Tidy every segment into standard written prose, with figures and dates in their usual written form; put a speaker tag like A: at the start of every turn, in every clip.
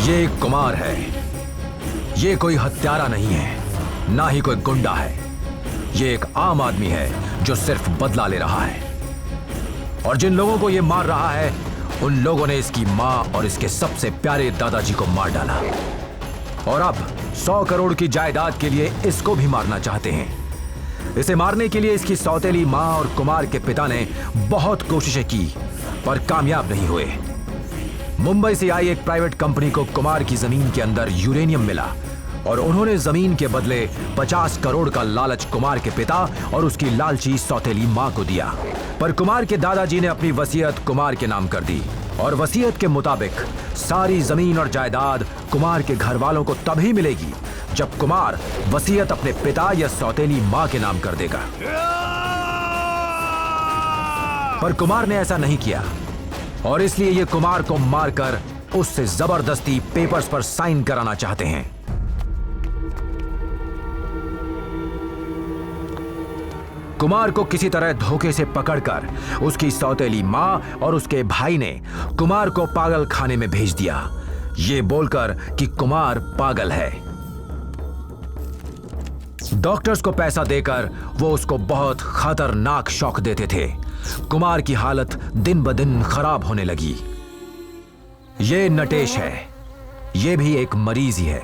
A: ये एक कुमार है। ये कोई हत्यारा नहीं है, ना ही कोई गुंडा है। ये एक आम आदमी है जो सिर्फ बदला ले रहा है। और जिन लोगों को ये मार रहा है, उन लोगों ने इसकी मां और इसके सबसे प्यारे दादाजी को मार डाला। और अब 100 करोड़ की जायदाद के लिए इसको भी मारना चाहते हैं। इसे मारने के लिए इसकी सौतेली मां और कुमार के पिता ने बहुत कोशिशें की, पर कामयाब नहीं हुए। मुंबई से आई एक प्राइवेट कंपनी को कुमार की जमीन के अंदर यूरेनियम मिला और उन्होंने जमीन के बदले 50 करोड़ का लालच कुमार के पिता और उसकी लालची सौतेली मां को दिया। पर कुमार के दादाजी ने अपनी वसीयत कुमार के नाम कर दी और वसीयत के मुताबिक सारी जमीन और जायदाद कुमार के घर वालों को तभी मिलेगी जब कुमार वसीयत अपने पिता या सौतेली मां के नाम कर देगा। पर कुमार ने ऐसा नहीं किया और इसलिए ये कुमार को मारकर उससे जबरदस्ती पेपर्स पर साइन कराना चाहते हैं। कुमार को किसी तरह धोखे से पकड़कर उसकी सौतेली मां और उसके भाई ने कुमार को पागल खाने में भेज दिया, ये बोलकर कि कुमार पागल है। डॉक्टर्स को पैसा देकर वो उसको बहुत खतरनाक शॉक देते थे। कुमार की हालत दिन ब दिन खराब होने लगी। ये नटेश है, ये भी एक मरीज ही है।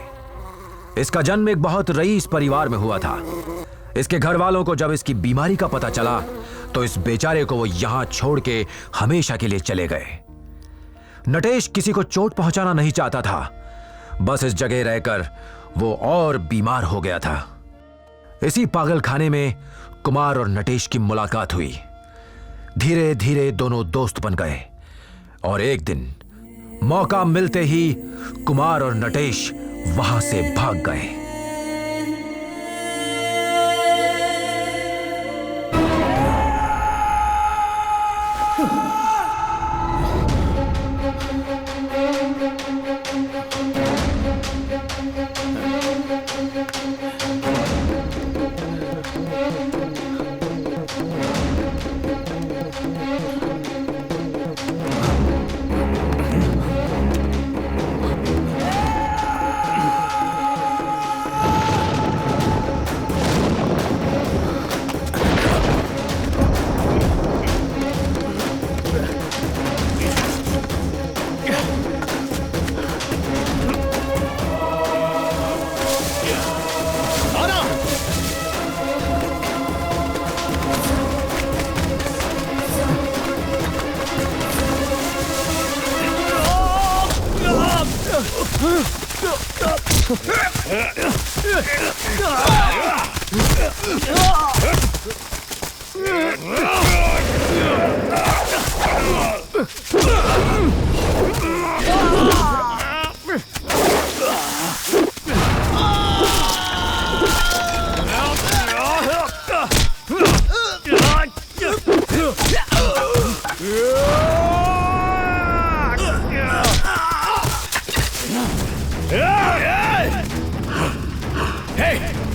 A: इसका जन्म एक बहुत रईस परिवार में हुआ था। इसके घर वालों को जब इसकी बीमारी का पता चला तो इस बेचारे को वो यहां छोड़ के हमेशा के लिए चले गए। नटेश किसी को चोट पहुंचाना नहीं चाहता था, बस इस जगह रहकर वो और बीमार हो गया था। इसी पागल खाने में कुमार और नटेश की मुलाकात हुई। धीरे धीरे दोनों दोस्त बन गए और एक दिन मौका मिलते ही कुमार और नटेश वहां से भाग गए।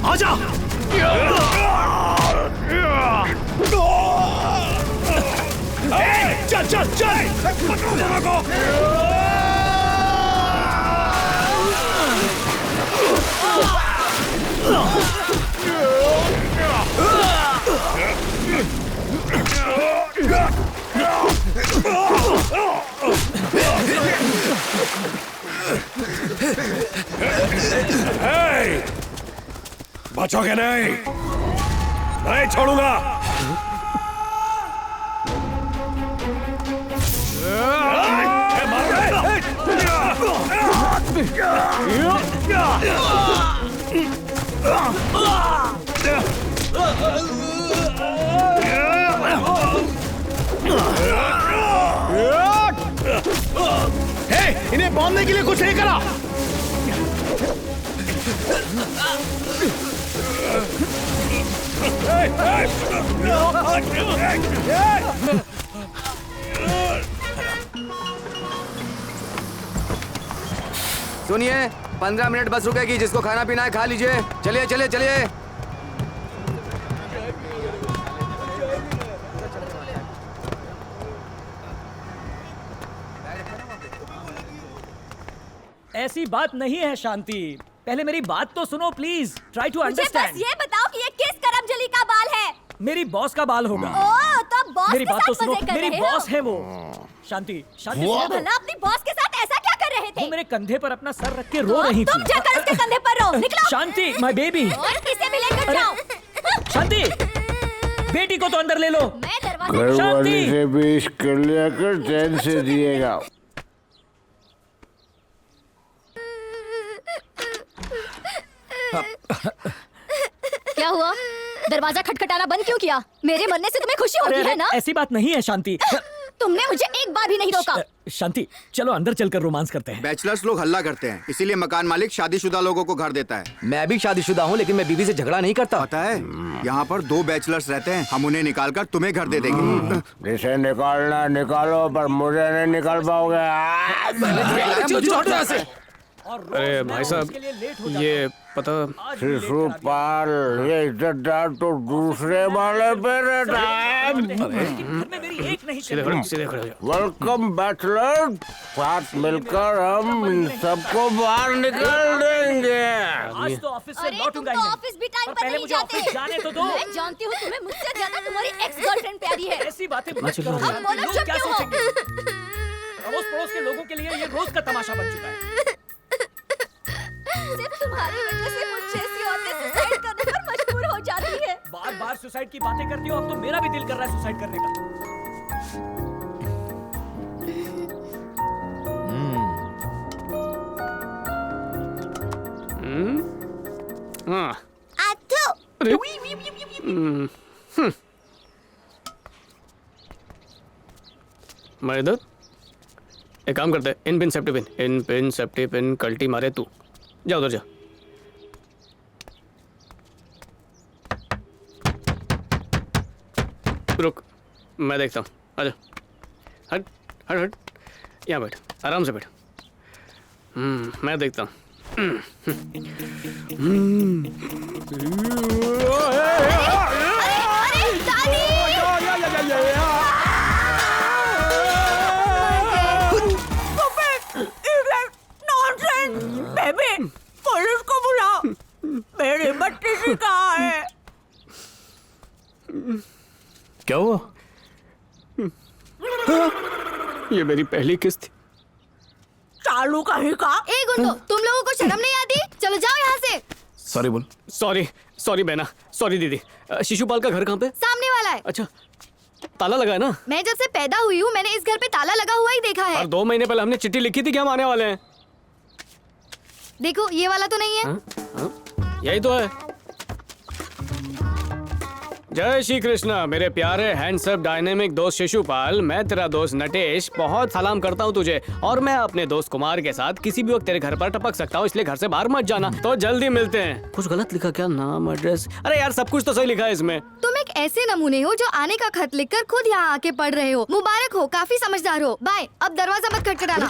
B: आजा! चल चल चल! पकड़ो दोनों को! बचोगे नहीं, नहीं छोड़ूंगा। इन्हें बांधने के लिए कुछ नहीं करा।
C: सुनिए, 15 मिनट बस रुकेगी। जिसको खाना पीना है खा लीजिए। चलिए चलिए चलिए।
D: ऐसी बात नहीं है शांति, पहले मेरी बात तो सुनो प्लीज, ट्राई टू
E: मुझे बस
D: अंडरस्टैंड।
E: ये बताओ कि ये किस करमजली का बाल है?
D: मेरी बॉस का बाल होगा।
E: ओह, तो बॉस
D: मेरी
E: के
D: बात तो
E: साथ
D: सुनो,
E: मजे कर
D: मेरी
E: रहे
D: बॉस
E: हो?
D: है वो। शांति, शांति
E: वो
D: सुनो तो।
E: भला अपनी बॉस के साथ ऐसा क्या कर रहे थे?
D: वो मेरे कंधे पर अपना सर रख के रो रही
E: तुम
D: थी।
E: जाकर उसके कंधे पर रहो, निकलो।
D: शांति, माय बेबी।
E: और इसे भी लेकर
D: अरे,
E: जाओ।
D: शांति, बेटी को तो अंदर ले लो।
E: मैं दरवाजे
B: घर वाले
D: शांति।
B: से भी इस कर लिया कर, चैन से दिएगा।
E: क्या हुआ? दरवाजा खटखटाना बंद क्यों किया? मेरे मरने से तुम्हें खुशी
D: अरे,
E: होती है ना?
D: ऐसी बात नहीं है शांति।
E: तुमने मुझे एक बार भी नहीं रोका।
D: शांति, चलो अंदर चलकर रोमांस करते हैं।
C: बैचलर्स लोग हल्ला करते हैं, इसीलिए मकान मालिक शादीशुदा लोगों को घर देता है।
F: मैं भी शादीशुदा हूँ, लेकिन मैं बीवी से झगड़ा नहीं करता।
C: पता है, यहाँ पर 2 बैचलर्स रहते हैं, हम उन्हें निकाल कर तुम्हें घर दे देंगे।
B: जिसे निकालना निकालो, पर मुझे नहीं निकाल पाओगे।
D: और रोज
G: अरे
D: मैं
G: भाई साहब,
D: उसके लिए लेट हो जाता
G: ये
D: हूँ।
G: पता
D: आज भी लेट करा दिया।
B: शिशुपाल, ये इज्जतदार तो दूसरे वाले पे रहता है।
D: घर में मेरी एक नहीं
G: सीधे
D: चल
G: खड़े
D: रही।
G: सीधे खड़े हो जाओ।
B: वेलकम बैचलर, साथ मिलकर हम इन सबको बाहर निकाल देंगे।
D: आज तो ऑफिस से
E: अरे तुम
D: लौटूंगा
E: तो
D: ही नहीं।
E: ऑफिस भी टाइम
D: पर
E: पर
D: पहले
E: नहीं
D: मुझे
E: जाते।
D: ऑफिस जाने तो दो।
E: मैं जानती हूँ तुम्हें मुझसे ज्यादा तुम्हारी एक्स गर्लफ्रेंड प्यारी है।
D: ऐसी बातें मत करो।
E: अब बोलो,
D: लोग
E: चुप
D: क्या
E: क्यों हो?
D: सोचेंगे? अड़ोस पड़ोस के लोगों के लिए ये रोज का तमाशा बन चुका है।
E: सिर्फ तुम्हारी वजह से मुझ जैसी औरतें सुसाइड करने पर मजबूर हो जाती है।
D: बार बार सुसाइड की बातें करती हो, अब तो मेरा भी दिल कर रहा है सुसाइड करने का।
G: हाँ,
E: अथु।
G: अरे मैं इधर एक काम करते हैं, इन पिन सेफ्टी पिन, इन पिन सेफ्टी पिन, कल्टी मारे तू जा उधर जा। रुक, मैं देखता हूँ, आजा। हट हट हट, यहाँ बैठ, आराम से बैठ। मैं देखता हूँ।
E: अरे दादी!
H: बेबी, पुलिस को बुलाओ। मेरी बत्ती कहाँ है?
G: क्या हुआ? ये मेरी पहली किस्त थी।
H: चालू कहीं का?
E: ए गुंडो, तुम लोगों को शर्म नहीं आती? चलो जाओ यहाँ से।
G: सॉरी बोल। सॉरी सॉरी बहना, सॉरी दीदी। शिशुपाल का घर कहाँ पे?
E: सामने वाला है।
G: अच्छा, ताला लगा है ना?
E: मैं जब से पैदा हुई हूँ मैंने इस घर पे ताला लगा हुआ ही देखा है।
G: और 2 महीने पहले हमने चिट्ठी लिखी थी कि हम आने वाले हैं।
E: देखो ये वाला तो नहीं है।
G: हाँ? यही तो है। जय श्री कृष्णा मेरे प्यारे हैंडसम डायनेमिक दोस्त शिशुपाल। मैं तेरा दोस्त नटेश बहुत सलाम करता हूँ तुझे, और मैं अपने दोस्त कुमार के साथ किसी भी वक्त तेरे घर पर टपक सकता हूँ, इसलिए घर से बाहर मत जाना। तो जल्दी मिलते हैं। कुछ गलत लिखा क्या? नाम, एड्रेस? अरे यार सब कुछ तो सही लिखा है इसमें।
E: तुम एक ऐसे नमूने हो जो आने का खत लिखकर खुद यहाँ आके पढ़ रहे हो। मुबारक हो, काफी समझदार हो। बाय। अब दरवाजा मत खटखटाना।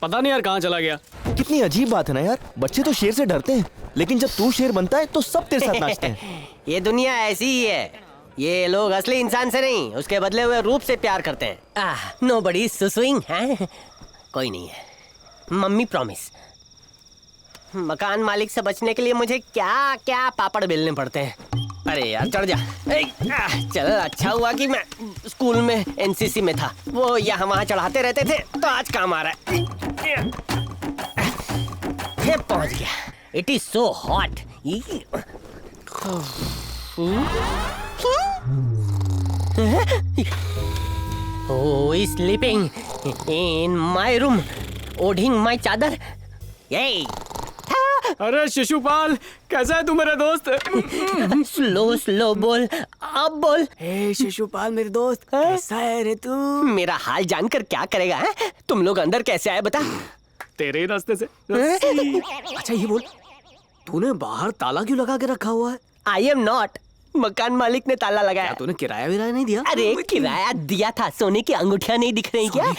G: पता नहीं यार कहाँ चला गया।
F: कितनी अजीब बात है ना यार, बच्चे तो शेर से डरते हैं, लेकिन जब तू शेर बनता है तो सब तेरे साथ नाचते हैं।
I: ये दुनिया ऐसी ही है। ये लोग असली इंसान से नहीं, उसके बदले हुए रूप से प्यार करते हैं। नोबडी सुसुइंग है। कोई नहीं है। Mummy promise. मकान मालिक से बचने के लिए मुझे क्या क्या पापड़ बेलने पड़ते हैं। अरे यार चढ़ जा। चल अच्छा हुआ कि मैं स्कूल में एनसीसी में था, वो यहाँ वहाँ चढ़ाते रहते थे, तो आज काम आ रहा है। ये पहुंच गया। It is so hot. Oh, he's sleeping in my room, ओढ़िंग my चादर। Yay!
G: अरे शिशुपाल, कैसा है तू मेरा दोस्त?
I: स्लो बोल, अब बोल।
G: हे शिशुपाल मेरे दोस्त, कैसा है रे तू?
I: मेरा हाल जानकर क्या करेगा है? तुम लोग अंदर कैसे आए बता?
G: तेरे ही रास्ते से। अच्छा ये बोल, तूने बाहर ताला क्यों लगा के रखा हुआ है?
I: I am not. मकान मालिक ने ताला लगाया।
G: तूने किराया विराया नहीं दिया?
I: अरे किराया दिया था। सोने की अंगूठियां नहीं दिख रही क्या?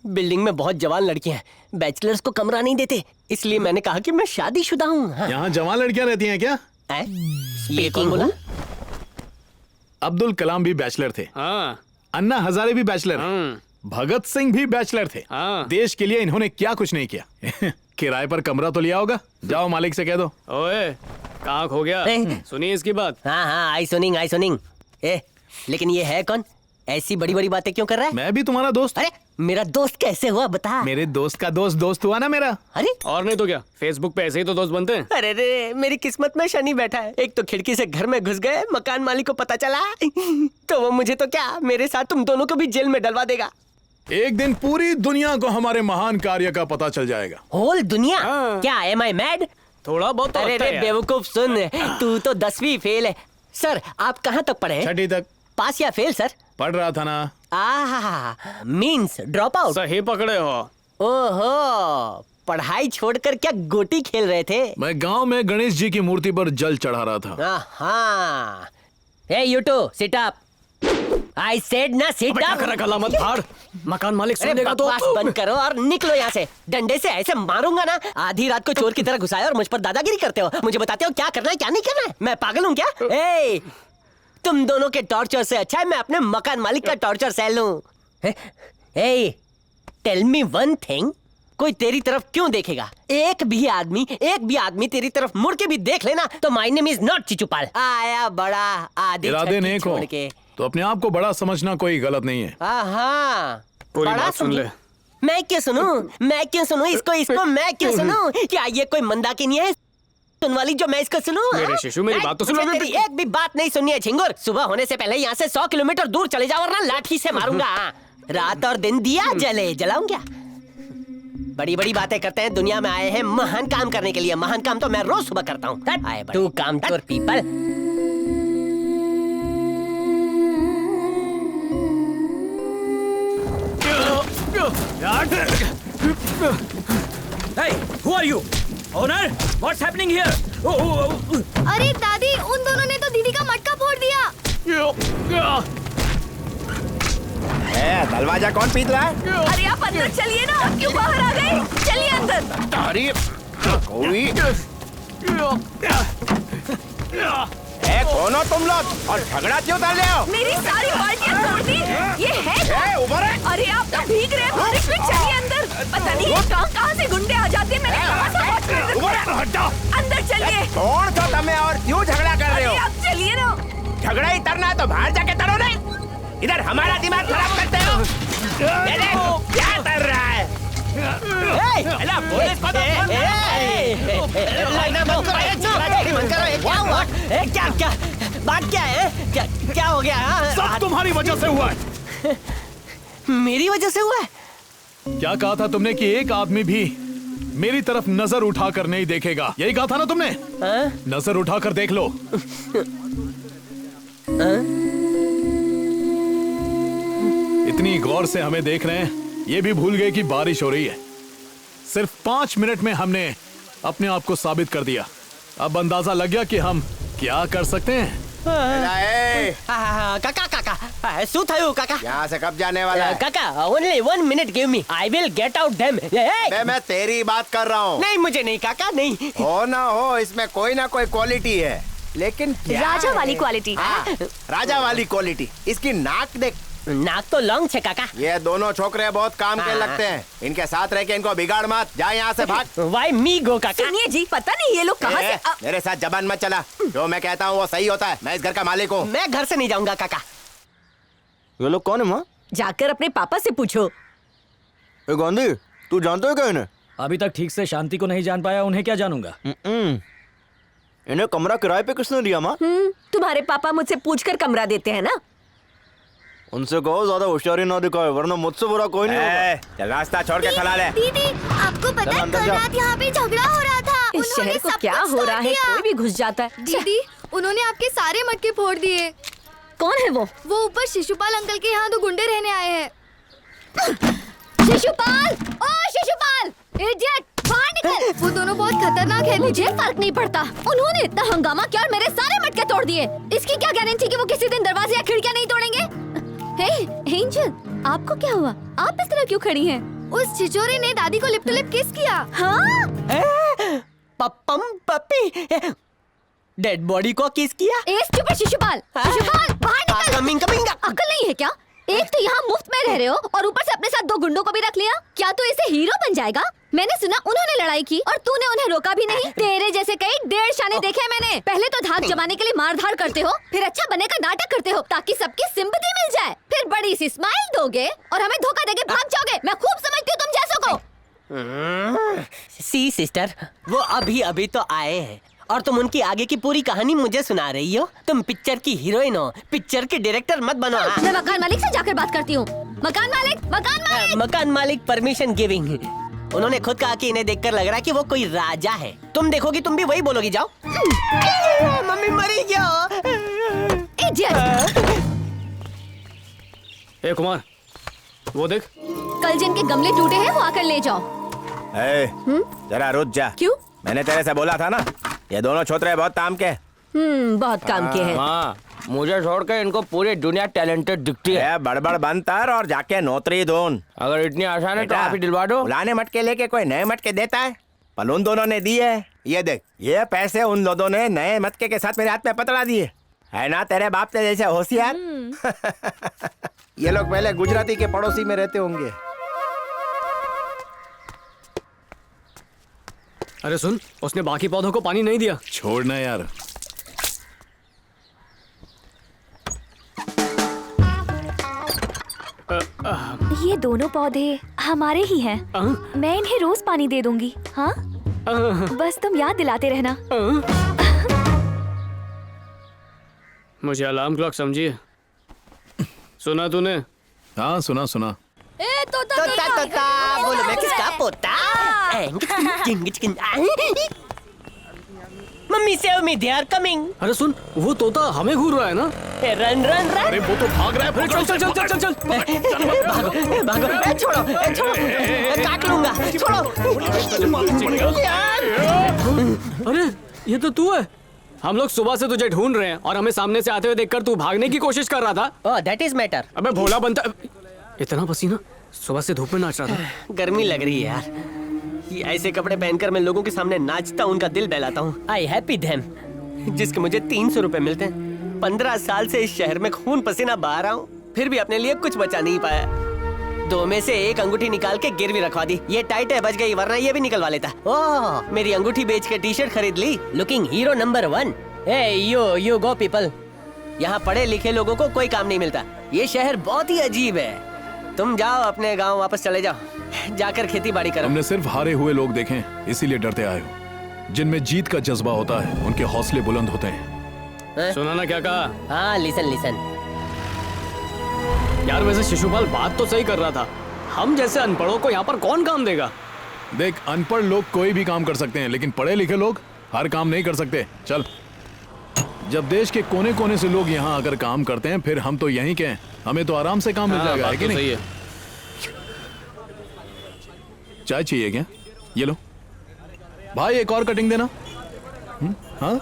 I: बिल्डिंग में बहुत जवान लड़कियां हैं, बैचलर्स को कमरा नहीं देते, इसलिए मैंने कहा कि मैं शादीशुदा हूँ। हाँ।
B: यहाँ जवान लड़कियां रहती हैं क्या?
I: ये कौन बोला?
B: अब्दुल कलाम भी बैचलर थे,
G: हाँ।
B: अन्ना हजारे भी बैचलर हैं।
J: भगत सिंह भी बैचलर थे।
G: हाँ।
J: देश के लिए इन्होंने क्या कुछ नहीं किया। किराए पर कमरा तो लिया होगा, जाओ मालिक से कह दो।
G: ओए कहाँ खो गया? सुनिए इसकी बात।
I: हाँ हाँ, आई सुनिंग। लेकिन ये है कौन? ऐसी बड़ी बड़ी बातें क्यों कर रहा है?
J: मैं भी तुम्हारा दोस्त।
I: अरे मेरा दोस्त कैसे हुआ बता?
J: मेरे दोस्त का दोस्त हुआ ना मेरा।
I: अरे
G: और नहीं तो क्या, फेसबुक पे ऐसे ही तो दोस्त बनते हैं।
I: अरे रे, मेरी किस्मत में शनि बैठा है। एक तो खिड़की से घर में घुस गए, मकान मालिक को पता चला तो वो मुझे तो क्या, मेरे साथ तुम दोनों को भी जेल में डलवा देगा।
J: एक दिन पूरी दुनिया को हमारे महान कार्य का पता चल जाएगा।
I: होल दुनिया?
G: हाँ।
I: क्या एम आई मैड?
G: थोड़ा बहुत तो
I: अरे
G: लगता
I: रे
G: है यार।
I: बेवकूफ, सुन, तू तो 10वीं फेल है। सर आप कहाँ तक पढ़े हैं?
J: 6ठी तक
I: पास या फेल सर?
J: पढ़ रहा था ना।
I: Means drop out?
G: सही पकड़े हो।
I: ओहो, पढ़ाई छोड़कर क्या गोटी खेल रहे थे?
J: मैं गांव में गणेश जी की मूर्ति पर जल चढ़ा रहा था।
I: हाँ। Hey you two, sit up. I said ना sit
G: क्या
I: up.
G: कर रहा मत फाड़, मकान मालिक सुन
I: अरे
G: लेगा तो।
I: बकवास बंद करो और निकलो यहाँ से। डंडे से ऐसे मारूंगा ना, आधी रात को चोर की तरह घुसाए और मुझ पर दादागिरी करते हो। मुझे बताते हो क्या करना है क्या नहीं करना है? मैं पागल हूँ क्या? ए, तुम दोनों के टॉर्चर से अच्छा है मैं अपने मकान मालिक का टॉर्चर सह लूं। ए, टेल मी वन थिंग, कोई तेरी तरफ क्यों देखेगा? एक भी आदमी तेरी तरफ मुड़ के भी देख लेना तो माय नेम इज नॉट चिचुपाल। आया बड़ा आधी
J: इरादे
I: छठी
J: नेक हो
I: छोड़ के।
J: तो अपने आप को बड़ा समझना कोई गलत नहीं है।
I: हाँ,
G: पूरी
I: बड़ा
G: बात सुन ले।
I: मैं क्यों सुनूं इसको मैं क्यों सुनूं? क्या ये कोई मंदाकिनी है सुन वाली जो मैं इसको सुनूं?
G: मेरे शिशु, मेरी बात तो सुनो।
I: मुझे तेरी एक भी बात नहीं सुननी है झिंगुर। सुबह होने से पहले यहाँ से 100 किलोमीटर दूर चले जाओ वरना लाठी से मारूंगा। रात और दिन दिया जलाऊं क्या? बड़ी बड़ी बातें करते हैं, दुनिया में आए हैं महान काम करने के लिए। महान काम तो मैं रोज सुबह करता हूँ। To come to people.
D: Hey, who are you? Owner? What's happening here?
E: अरे दादी, उन दोनों ने तो दीदी का मटका फोड़ दिया।
F: दरवाजा कौन पीट रहा है?
H: अरे आप अंदर चलिए ना, आप क्यों बाहर आ गए? चलिए अंदर।
F: अरे कोई कौन हो तुम लोग और झगड़ा क्यों कर रहे हो?
H: मेरी सारी बाल्टियां तोड़ दी। ये है
F: ए, ऊपर है।
H: अरे आप तो भीग रहे हैं बारिश में। चलिए अंदर। पता नहीं कहाँ से गुंडे आ जाते हैं। मैंने कहा था अंदर चलिए।
F: कौन तो तुम्हें और क्यों झगड़ा कर रहे हो?
H: अरे आप चलिए ना।
F: झगड़ा ही करना है तो बाहर जाके करो ना। इधर हमारा दिमाग खराब करते हो। ये देखो क्या कर रहा है? पुलिस को क्या बात क्या है? क्या हो गया?
J: सब तुम्हारी वजह से हुआ है।
I: मेरी वजह से हुआ है?
J: क्या कहा था तुमने कि एक आदमी भी मेरी तरफ नजर उठाकर नहीं देखेगा? यही कहा था ना तुमने? नजर उठाकर देख लो। इतनी गौर से हमें देख रहे हैं, ये भी भूल गए कि बारिश हो रही है। सिर्फ 5 मिनट में हमने अपने आप को साबित कर दिया। अब अंदाजा लग गया कि हम क्या कर सकते हैं।
I: काका शू थयु काका?
F: यहाँ से कब जाने वाला है?
I: काका only 1 minute give me, I will get out them.
F: मैं तेरी बात कर रहा हूँ।
I: नहीं मुझे नहीं काका, नहीं।
F: हो ना हो, इसमें कोई ना कोई क्वालिटी है, लेकिन क्या
H: राजा
F: है?
H: वाली क्वालिटी।
F: हाँ, राजा वाली क्वालिटी। इसकी नाक देख।
I: नाक तो लॉन्ग छे काका।
F: ये दोनों छोकरे बहुत काम के लगते हैं। इनके साथ रह के इनको बिगाड़ मत। जा यहाँ से भाग।
I: वाई मी गो काका?
H: सुनिए जी, पता नहीं ये लोग कहाँ से।
F: मेरे साथ जबान मत चला। जो मैं कहता हूँ वो सही होता है। मैं इस घर का मालिक हूँ।
I: मैं घर से नहीं जाऊंगा काका।
F: ये लोग कौन है माँ?
H: जाकर अपने पापा से पूछो।
F: गांधी, तू जानते हो क्या इन्हें?
D: अभी तक ठीक से शांति को नहीं जान पाया, उन्हें क्या जानूंगा।
F: इन्हें कमरा किराए पे किसने दिया माँ?
H: तुम्हारे पापा मुझसे पूछकर कमरा देते हैं ना।
F: उनसे कहो ज्यादा होशियारी ना दिखाए, वरना मुझसे बुरा कोई नहीं होगा। चल रास्ता छोड़ के खला ले।
E: दीदी, आपको पता है कल रात यहाँ पे झगड़ा हो रहा था।
H: इस शहर को क्या हो रहा है? कोई भी घुस जाता है।
E: दीदी, उन्होंने आपके सारे मटके फोड़ दिए।
H: कौन है वो?
E: वो ऊपर शिशुपाल अंकल के यहाँ 2 गुंडे रहने आए हैं। शिशुपाल! ओ शिशुपाल! इडियट! बाहर निकल! वो दोनों बहुत खतरनाक है।
H: मुझे फर्क नहीं पड़ता। उन्होंने इतना हंगामा किया और मेरे सारे मटके तोड़ दिए। इसकी क्या गारंटी कि वो किसी दिन दरवाजे या खिड़कियां नहीं तोड़ेंगे? हे एंजल, आपको क्या हुआ? आप इस तरह क्यों खड़ी हैं?
E: उस छिचोरे ने दादी को लिप टू लिप किस किया।
H: हाँ?
I: पप्पम पप्पी डेड बॉडी को किस किया?
H: ए स्टूपिड शिशुपाल! शिशुपाल, बाहर निकल!
I: कमिंग।
H: अकल नहीं है क्या? एक तो यहाँ मुफ्त में रह रहे हो और ऊपर से अपने साथ 2 गुंडों को भी रख लिया। क्या तू इसे हीरो बन जाएगा? मैंने सुना उन्होंने लड़ाई की और तूने उन्हें रोका भी नहीं। तेरे जैसे कई 1.5 शाने देखे हैं मैंने। पहले तो धाक जमाने के लिए मार धाड़ करते हो, फिर अच्छा बनने का नाटक करते हो ताकि सबकी सिंपैथी मिल जाए, फिर बड़ी सी स्माइल दोगे और हमें धोखा देके भाग जाओगे। मैं खूब समझती हूँ तुम जैसों को।
I: सी सिस्टर, वो अभी अभी तो आए हैं और तुम उनकी आगे की पूरी कहानी मुझे सुना रही हो। तुम पिक्चर की हीरोइन हो, पिक्चर के डायरेक्टर मत बनो।
H: मैं मकान मालिक से जाकर बात करती हूँ। मकान मालिक, मकान मालिक।
I: मकान मालिक परमिशन गिविंग। उन्होंने खुद कहा कि इन्हें देखकर लग रहा है कि वो कोई राजा है। तुम देखोगी तुम भी वही बोलोगी। जाओ। मम्मी मरी क्या?
G: ए कुमार, वो देख।
H: कल जिनके गमले टूटे हैं वो आकर ले जाओ।
B: जरा रुक जा।
H: क्यों?
B: मैंने तेरे से बोला था ना, ये दोनों छोकरे बहुत काम के।
H: बहुत काम के हैं।
F: हाँ, मुझे छोड़कर इनको पूरी दुनिया टैलेंटेड दिखती है।
B: बड़बड़ बंद कर और जाके नौकरी ढूंढ।
F: अगर इतनी आसान है तो आप ही दिलवा दो।
B: पुराने मटके लेके कोई नए मटके देता है? पर उन दोनों ने दिए। ये देख, ये पैसे उन दोनों ने नए मटके के साथ मेरे हाथ में पकड़ा दिए। है ना तेरे बाप से जैसे होशियार। ये लोग पहले गुजराती के पड़ोसी में रहते होंगे।
G: अरे सुन, उसने बाकी पौधों को पानी नहीं दिया।
J: छोड़ना यार।
K: ये दोनों पौधे हमारे ही हैं। मैं इन्हें रोज पानी दे दूंगी। हाँ, बस तुम याद दिलाते रहना।
G: मुझे अलार्म क्लॉक समझिए। सुना तूने?
J: हाँ सुना सुना।
I: तोता बोलो मैं किसका पोता? Mummy save me, they are coming.
G: अरे सुन, वो तोता हमें घूर रहा है ना।
I: Run run run.
J: अरे वो तो भाग रहा है।
G: चल चल चल चल चल चल।
I: भागो भागो। छोड़ो छोड़ो, काट लूंगा। छोड़ो यार।
G: अरे ये तो तू है। हम लोग सुबह से तुझे ढूंढ रहे हैं और हमें सामने से आते हुए देखकर तू भागने की कोशिश कर रहा था।
I: Oh that is matter.
G: अबे भोला बनता, इतना पसीना, सुबह से धूप में नाच रहा था।
I: गर्मी लग रही है यार। ये ऐसे कपड़े पहनकर मैं लोगों के सामने नाचता हूँ, उनका दिल बहलाता हूँ। आई हैप्पी देम, जिसके मुझे 300 रुपए मिलते हैं। 15 साल से इस शहर में खून पसीना बहा रहा हूँ, फिर भी अपने लिए कुछ बचा नहीं पाया। 2 में से 1 अंगूठी निकाल के गिरवी रखवा दी। ये टाइट है, बच गई, वरना ये भी निकलवा लेता। ओह, मेरी अंगूठी बेच के टी-शर्ट खरीद ली। Looking hero number 1। You go people. यहाँ पढ़े लिखे लोगों को कोई काम नहीं मिलता। ये शहर बहुत ही अजीब है। तुम जाओ अपने गांव वापस चले जाओ, जाकर खेती बाड़ी करो।
J: हमने सिर्फ हारे हुए लोग देखे, इसीलिए डरते आए हो। जिनमें जीत का जज्बा होता है, उनके हौसले बुलंद होते हैं।
G: सुना ना क्या कहा?
I: हाँ लिसन लिसन।
G: यार वैसे शिशुपाल बात तो सही कर रहा था। हम जैसे अनपढ़ों को यहाँ पर कौन काम देगा?
J: देख, अनपढ़ लोग कोई भी काम कर सकते हैं, लेकिन पढ़े लिखे लोग हर काम नहीं कर सकते। चल, जब देश के कोने कोने से लोग यहाँ आकर काम करते हैं, फिर हम तो यहीं के हैं, हमें तो आराम से काम मिल जाएगा। है कि नहीं?
G: सही है।
J: चाय चाहिए क्या? ये लो भाई, एक और कटिंग देना। हाँ,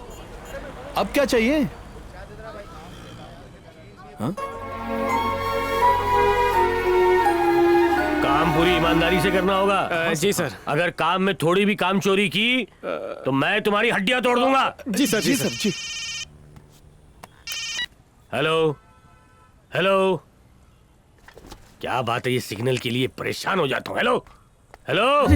J: अब क्या चाहिए? हाँ?
L: काम पूरी ईमानदारी से करना होगा।
G: जी सर।
L: अगर काम में थोड़ी भी काम चोरी की तो मैं तुम्हारी हड्डियां तोड़ दूंगा।
J: जी सर, जी सर, जी।
L: हेलो हेलो, क्या बात है, ये सिग्नल के लिए परेशान हो जाता हूँ। Hello hello.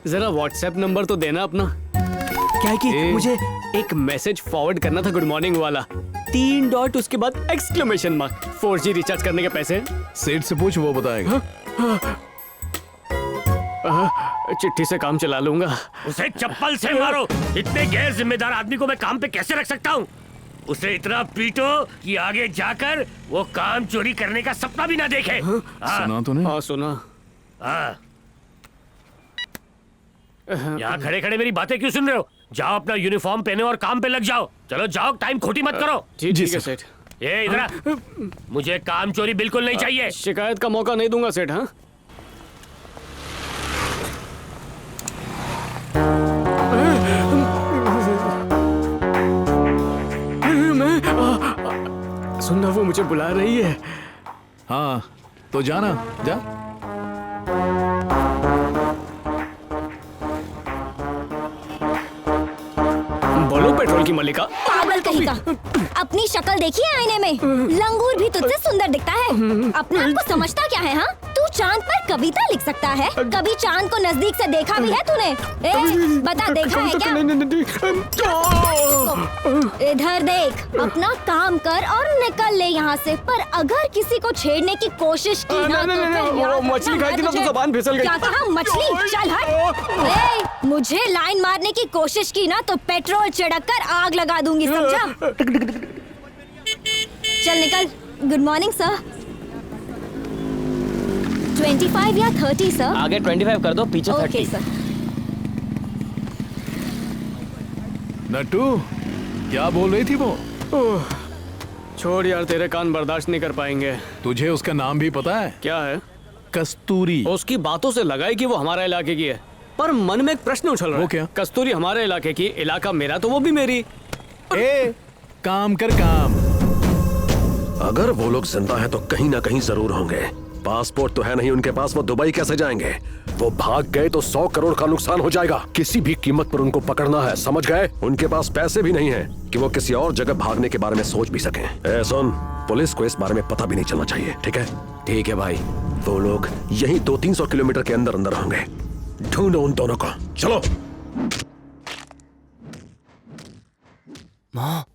G: जरा व्हाट्सएप नंबर तो देना अपना। क्या है कि मुझे एक मैसेज फॉरवर्ड करना था, गुड मॉर्निंग वाला, 3 डॉट उसके बाद एक्सक्लेमेशन मार्क। 4G रिचार्ज करने के पैसे।
J: सेठ से पूछ, वो बताएगा।
G: चिट्ठी से काम चला लूंगा।
L: उसे चप्पल से मारो। इतने गैर जिम्मेदार आदमी को मैं काम पे कैसे रख सकता हूँ? उसे इतना पीटो कि आगे जाकर वो काम चोरी करने का सपना भी ना देखे।
J: सुना तूने?
G: हाँ सुना।
L: यहाँ खड़े खड़े मेरी बातें क्यों सुन रहे हो? जाओ अपना यूनिफॉर्म पहने और काम पे लग जाओ। चलो जाओ, टाइम खोटी मत करो।
G: जी ठीक है सेठ।
L: ये इधर आ। मुझे काम चोरी बिल्कुल नहीं चाहिए।
G: शिकायत का मौका नहीं दूंगा सेठ। हाँ सुनना, वो मुझे बुला रही है।
J: हाँ तो जाना, जा।
G: बोलो पेट्रोल की मल्लिका।
H: पागल कहीं का। अपनी शक्ल देखी है आईने में? लंगूर भी तुझसे सुंदर दिखता है। अपने आप को समझता क्या है? हाँ, तू चांद पर कविता लिख सकता है? कभी चांद को नजदीक से देखा भी है तूने? बता, देखा है क्या? इधर देख, अपना काम कर और निकल ले यहाँ से। पर अगर किसी को छेड़ने की कोशिश की ना तो फिर याद रखना,
G: मछली खाई थी ना तो जबान फिसल गई।
H: क्या कहा? मछली? चल हट। मुझे लाइन मारने की कोशिश की ना तो पेट्रोल छिड़क कर आग लगा दूंगी, समझा? चल निकल। Good morning sir. 25 या 30 सर?
I: आगे 25 कर दो, पीछे 30।
H: Okay sir.
J: नट्टू, क्या बोल रही थी वो?
G: छोड़ यार, तेरे कान बर्दाश्त नहीं कर पाएंगे।
J: तुझे उसका नाम भी पता है?
G: क्या है?
J: कस्तूरी।
G: उसकी बातों से लगा कि वो हमारे इलाके की है, पर मन में एक प्रश्न उछल रहा है।
J: वो क्या?
G: कस्तूरी हमारे इलाके की, इलाका मेरा, तो वो भी मेरी।
J: ए, काम कर काम।
M: अगर वो लोग जिंदा हैं तो कहीं ना कहीं जरूर होंगे। पासपोर्ट तो है नहीं उनके पास, वो दुबई कैसे जाएंगे? वो भाग गए तो 100 करोड़ का नुकसान हो जाएगा। किसी भी कीमत पर उनको पकड़ना है, समझ गए? उनके पास पैसे भी नहीं हैं कि वो किसी और जगह भागने के बारे में सोच भी सकें। ए सुन, पुलिस को इस बारे में पता भी नहीं चलना चाहिए, ठीक है?
A: ठीक है भाई।
M: वो लोग यही 200-300 किलोमीटर के अंदर अंदर होंगे। ढूंढो उन दोनों को, चलो।
I: माँ,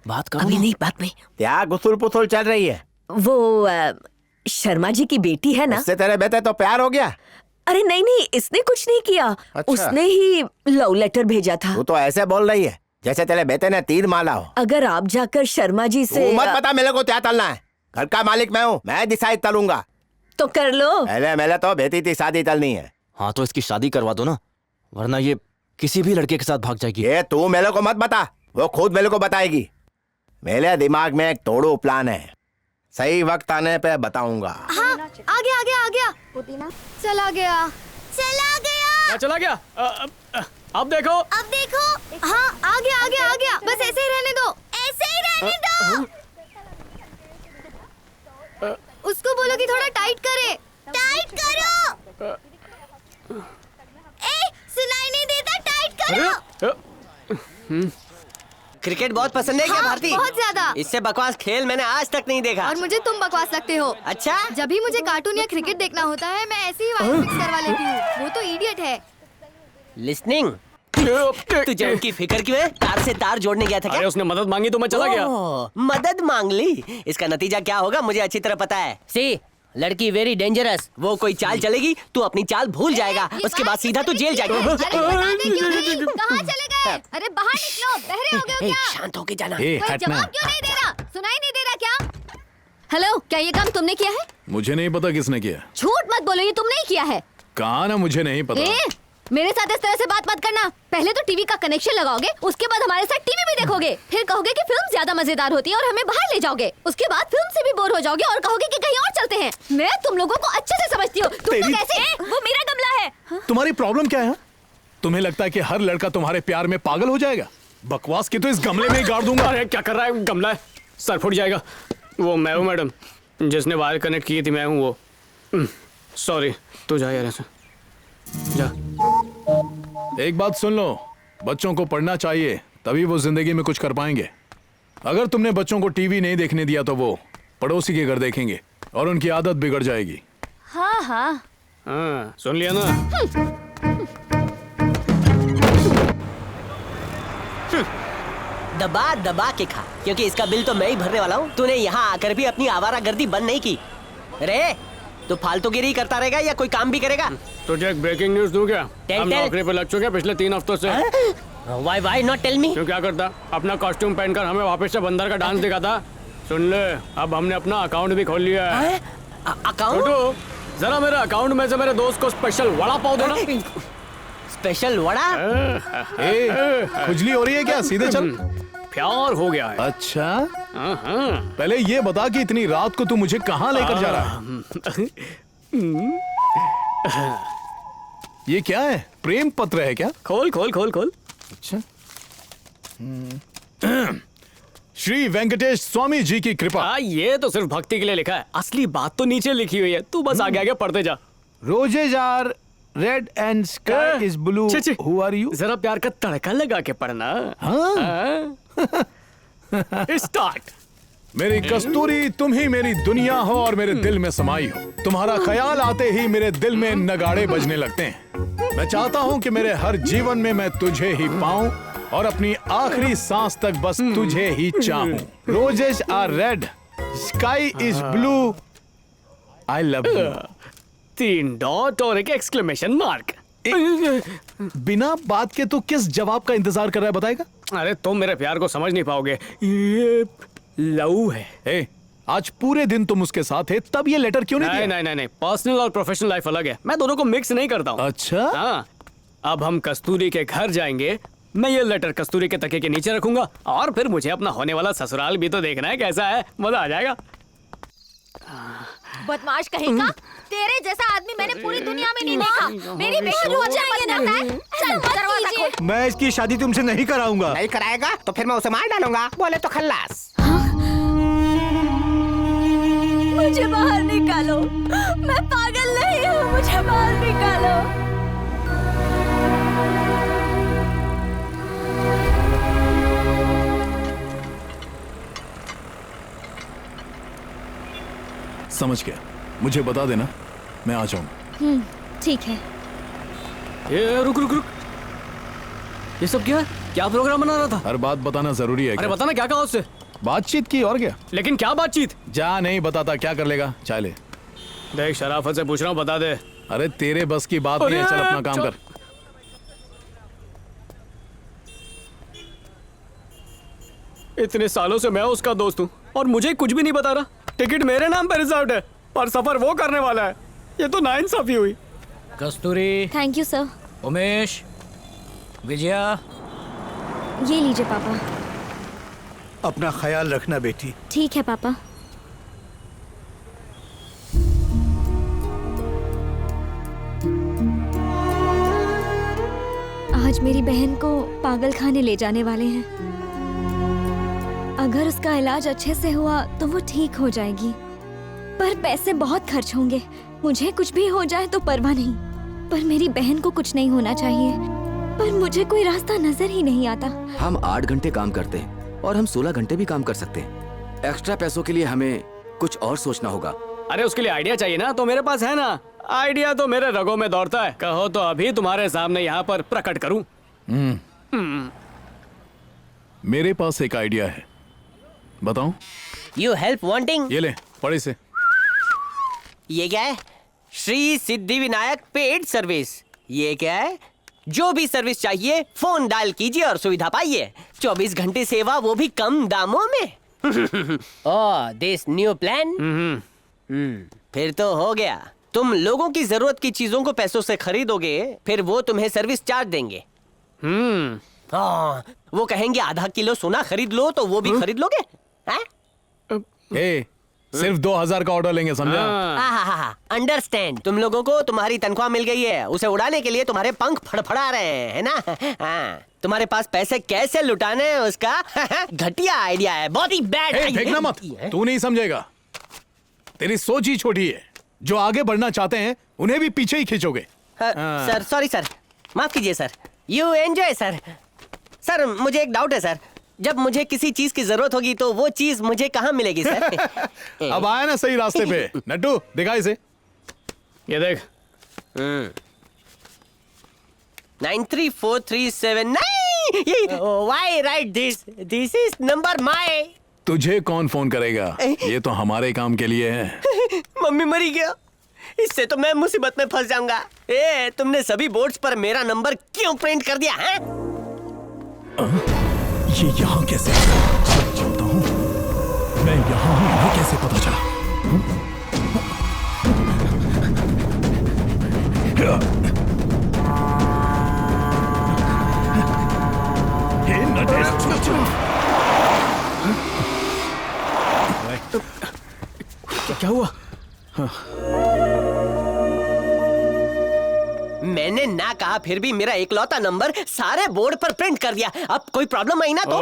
I: बात करो। अभी नहीं, बात में
B: क्या गुसुल पुसुल चल रही है?
N: वो शर्मा जी की बेटी है ना?
B: उससे तेरे बेटे तो प्यार हो गया?
N: अरे नहीं नहीं, इसने कुछ नहीं किया।
B: अच्छा।
N: उसने ही लव लेटर भेजा था।
B: तू तो ऐसे बोल रही है जैसे तेरे बेटे ने तीर मारा हो।
N: अगर आप जाकर शर्मा जी से
B: मत पता मेरे को क्या तलना है। घर का मालिक मैं हूँ, मैं डिसाइड तलूंगा।
N: तो कर लो।
B: पहले मेरे तो बेटी की शादी तलनी है।
O: हाँ तो इसकी शादी करवा दो ना, वरना ये किसी भी लड़के के साथ भाग जाएगी।
B: ये तू मेरे को मत बता, वो खुद मेरे को बताएगी। मेरे दिमाग में एक तोड़ू प्लान है, सही वक्त आने पे बताऊंगा।
E: हाँ, आ गया आ गया आ गया। चला गया चला गया
G: चला गया। अब देखो।
E: अब देखो। हाँ, आ गया आ गया आ गया। बस ऐसे ही रहने दो, ऐसे ही रहने दो। उसको बोलो कि थोड़ा टाइट करे। टाइट करो। ए, सुनाई नहीं देता, टाइट करो।
I: क्रिकेट बहुत पसंद है क्या भारती?
E: बहुत ज्यादा।
I: इससे बकवास खेल मैंने आज तक नहीं देखा।
E: और मुझे तुम बकवास लगते हो।
I: अच्छा?
E: जब भी मुझे कार्टून या क्रिकेट देखना होता है मैं ऐसे ही वाइस फिक्स करवा लेती हूँ। वो तो इडियट है।
I: लिस्निंग। तुझे उनकी फिक्र क्यों है? तार से तार जोड़ने गया था क्या?
G: अरे उसने मदद मांगी तो मैं चला गया।
I: मदद मांग ली? इसका नतीजा क्या होगा मुझे अच्छी तरह पता है। सी, लड़की वेरी डेंजरस। वो कोई चाल चलेगी तू अपनी चाल भूल जाएगा, उसके बाद सीधा तू जेल जाएगा।
E: कहाँ चले गए? अरे बाहर निकलो, बहरे हो गए हो क्या?
I: शांत होके जाना।
E: कोई जवाब क्यों नहीं दे रहा? सुनाई नहीं दे रहा क्या? हेलो, क्या ये काम तुमने किया है?
J: मुझे नहीं पता किसने किया।
E: झूठ मत बोलो, ये तुमने ही किया है।
J: कहा ना मुझे नहीं पता।
E: मेरे साथ इस तरह से बात मत करना। पहले तो टीवी का कनेक्शन लगाओगे, उसके बाद हमारे साथ टीवी भी देखोगे, फिर कहोगे कि फिल्म ज्यादा मजेदार होती है और हमें बाहर ले जाओगे, उसके बाद फिल्म से भी बोर हो जाओगे और कहोगे कि कहीं और चलते हैं। मैं तुम लोगों को अच्छे से समझती हूँ। तुम लोग ऐसे वो मेरा गमला है।
J: तुम्हारी प्रॉब्लम क्या है? तुम्हें लगता है कि हर लड़का तुम्हारे प्यार में पागल हो जाएगा? बकवास की तो इस गमले में ही गाड़ दूंगा।
G: अरे क्या कर रहा है? गमला है, सर फूट जाएगा। वो मैं हूँ मैडम, जिसने वायर कनेक्ट की थी, मैं हूँ वो। सॉरी, तू जा यार ऐसे जा।
J: एक बात सुन लो, बच्चों को पढ़ना चाहिए, तभी वो जिंदगी में कुछ कर पाएंगे। अगर तुमने बच्चों को टीवी नहीं देखने दिया तो वो पड़ोसी के घर देखेंगे और उनकी आदत बिगड़ जाएगी।
E: हाँ हाँ
G: हाँ, सुन लिया ना?
I: दबा दबा के खा, क्योंकि इसका बिल तो मैं ही भरने वाला हूँ। तूने यहाँ आकर भी अपनी आवारागर्दी बंद नहीं की। रे, तू फालतूगिरी करता रहेगा या कोई काम भी करेगा?
G: तुझे एक ब्रेकिंग न्यूज दूं क्या? हम नौकरी पे लग चुके हैं पिछले 3 हफ्तों से।
I: Why not tell me?
G: क्यों, क्या करता? अपना कॉस्ट्यूम पहनकर हमें वापस से बंदर का डांस दिखाता। सुन ले, अब हमने अपना अकाउंट भी खोल लिया है।
I: अकाउंट?
G: जरा मेरे अकाउंट में से मेरे दोस्त को स्पेशल वड़ा पाव देना।
I: स्पेशल वड़ा?
J: खुजली हो रही है क्या? सीधे चल।
G: प्यार हो गया है।
J: अच्छा, पहले ये बता कि इतनी रात को तू मुझे कहाँ लेकर जा रहा है? ये क्या है? प्रेम पत्र है क्या?
G: खोल खोल खोल खोल।
J: अच्छा। श्री वेंकटेश स्वामी जी की कृपा।
G: ये तो सिर्फ भक्ति के लिए लिखा है, असली बात तो नीचे लिखी हुई है। तू बस आगे आगे पढ़ते जा।
J: Roses are red and sky is blue. Who are you?
G: जरा प्यार का तड़का लगा के पढ़ना।
J: हाँ?
G: स्टार्ट।
J: मेरी कस्तूरी, तुम ही मेरी दुनिया हो और मेरे दिल में समाई हो। तुम्हारा ख्याल आते ही मेरे दिल में नगाड़े बजने लगते हैं। मैं चाहता हूँ कि मेरे हर जीवन में मैं तुझे ही पाऊं और अपनी आखिरी सांस तक बस तुझे ही चाहूं। Roses are red, sky is blue, I love you.
G: 3 dot और एक एक्सक्लेमेशन मार्क।
J: बिना बात के तू किस जवाब का इंतजार कर रहा है, बताएगा?
G: अरे तुम मेरे प्यार को समझ नहीं पाओगे, ये लव है।
J: ए, आज पूरे दिन तुम उसके साथ थे, तब ये लेटर क्यों नहीं दिया?
G: नहीं, पर्सनल और प्रोफेशनल लाइफ अलग है, मैं दोनों को मिक्स नहीं करता हूँ।
J: अच्छा?
G: हाँ, अब हम कस्तूरी के घर जाएंगे, मैं ये लेटर कस्तूरी के तकिए के नीचे रखूंगा और फिर मुझे अपना होने वाला ससुराल भी तो देखना है कैसा है, मजा आ जाएगा।
H: बदमाश कहेगा, तेरे जैसा आदमी मैंने पूरी दुनिया में नहीं देखा। मेरी बेटी रोज बनाता है। चल दरवाजा खोल।
B: मैं इसकी शादी तुमसे नहीं कराऊंगा। नहीं कराएगा तो फिर मैं उसे मार डालूंगा, बोले तो खल्लास।
K: मुझे बाहर निकालो, मैं पागल नहीं हूँ, मुझे बाहर निकालो।
J: समझ गया, मुझे बता देना, मैं आ जाऊंगा।
K: ठीक है।
G: ये रुक, ये सब क्या प्रोग्राम बना रहा था?
J: हर बात बताना जरूरी है।
G: अरे बताना, क्या कहा उससे?
J: बातचीत की, और क्या?
G: लेकिन क्या बातचीत?
J: जा, नहीं बताता, क्या कर लेगा? चाय ले।
G: देख, शराफत से पूछ रहा हूँ, बता दे।
J: अरे तेरे बस की बात नहीं है, चल अपना काम कर।
G: इतने सालों से मैं उसका दोस्त हूँ और मुझे कुछ भी नहीं बता रहा। टिकट मेरे नाम पर रिजर्व्ड है पर सफर वो करने वाला है, ये तो नाइंसाफी हुई।
D: Kasturi.
K: Thank you sir.
D: Umesh, Vijaya,
K: ये लीजिए पापा।
B: अपना ख्याल रखना बेटी।
K: ठीक है पापा। आज मेरी बहन को पागल खाने ले जाने वाले हैं। अगर उसका इलाज अच्छे से हुआ तो वो ठीक हो जाएगी, पर पैसे बहुत खर्च होंगे। मुझे कुछ भी हो जाए तो परवाह नहीं, पर मेरी बहन को कुछ नहीं होना चाहिए। पर मुझे कोई रास्ता नजर ही नहीं आता।
C: हम 8 घंटे काम करते हैं और हम 16 घंटे भी काम कर सकते हैं। एक्स्ट्रा पैसों के लिए हमें कुछ और सोचना होगा।
G: अरे उसके लिए आइडिया चाहिए ना, तो मेरे पास है ना। आइडिया तो मेरे रगों में दौड़ता है, कहो तो अभी तुम्हारे सामने यहाँ पर प्रकट करूं।
J: मेरे पास एक आइडिया है, बताऊं?
I: You help wanting?
J: ये ले, पढ़ इसे।
I: ये क्या है? Shri Siddhi Vinayak paid service. ये क्या है? जो भी सर्विस चाहिए फोन डायल कीजिए और सुविधा पाइए। 24 घंटे सेवा, वो भी कम दामों में। ओह, दिस न्यू प्लान। फिर तो हो गया। तुम लोगों की जरूरत की चीजों को पैसों से खरीदोगे, फिर वो तुम्हें सर्विस चार्ज देंगे। वो कहेंगे आधा किलो सोना खरीद लो, तो वो भी खरीद लोगे।
J: सिर्फ 2000 का ऑर्डर लेंगे, समझा?
I: अंडरस्टैंड। तुम लोगों को तुम्हारी तनख्वाह मिल गई है, उसे उड़ाने के लिए तुम्हारे पंख फड़फड़ा रहे हैं, है ना? तुम्हारे पास पैसे कैसे लुटाने हैं उसका घटिया आइडिया है, बहुत ही बैड।
J: फेंकना मत, तू नहीं समझेगा। तेरी सोच ही छोटी है। जो आगे बढ़ना चाहते हैं उन्हें भी पीछे ही खींचोगे।
I: सर सॉरी सर, माफ कीजिए sir. You enjoy sir. Sir मुझे एक डाउट है सर, जब मुझे किसी चीज की जरूरत होगी तो वो चीज मुझे कहाँ मिलेगी सर?
J: अब आया ना सही रास्ते पे। नड्डू, दिखा इसे।
G: ये देख।
I: 934379। Why write this? This is number my।
J: तुझे कौन फोन करेगा? ये तो हमारे काम के लिए है।
I: मम्मी मरी गया, इससे तो मैं मुसीबत में फंस जाऊंगा। तुमने सभी बोर्ड्स पर मेरा नंबर क्यों प्रिंट कर दिया है?
J: ये यहाँ कैसे? चलता हूँ मैं, यहाँ हूँ, इन्हें कैसे पता चला? हे नटेश,
G: क्या हुआ?
I: मैंने ना कहा फिर भी मेरा इकलौता नंबर सारे बोर्ड पर प्रिंट कर दिया। अब कोई प्रॉब्लम आई ना तो?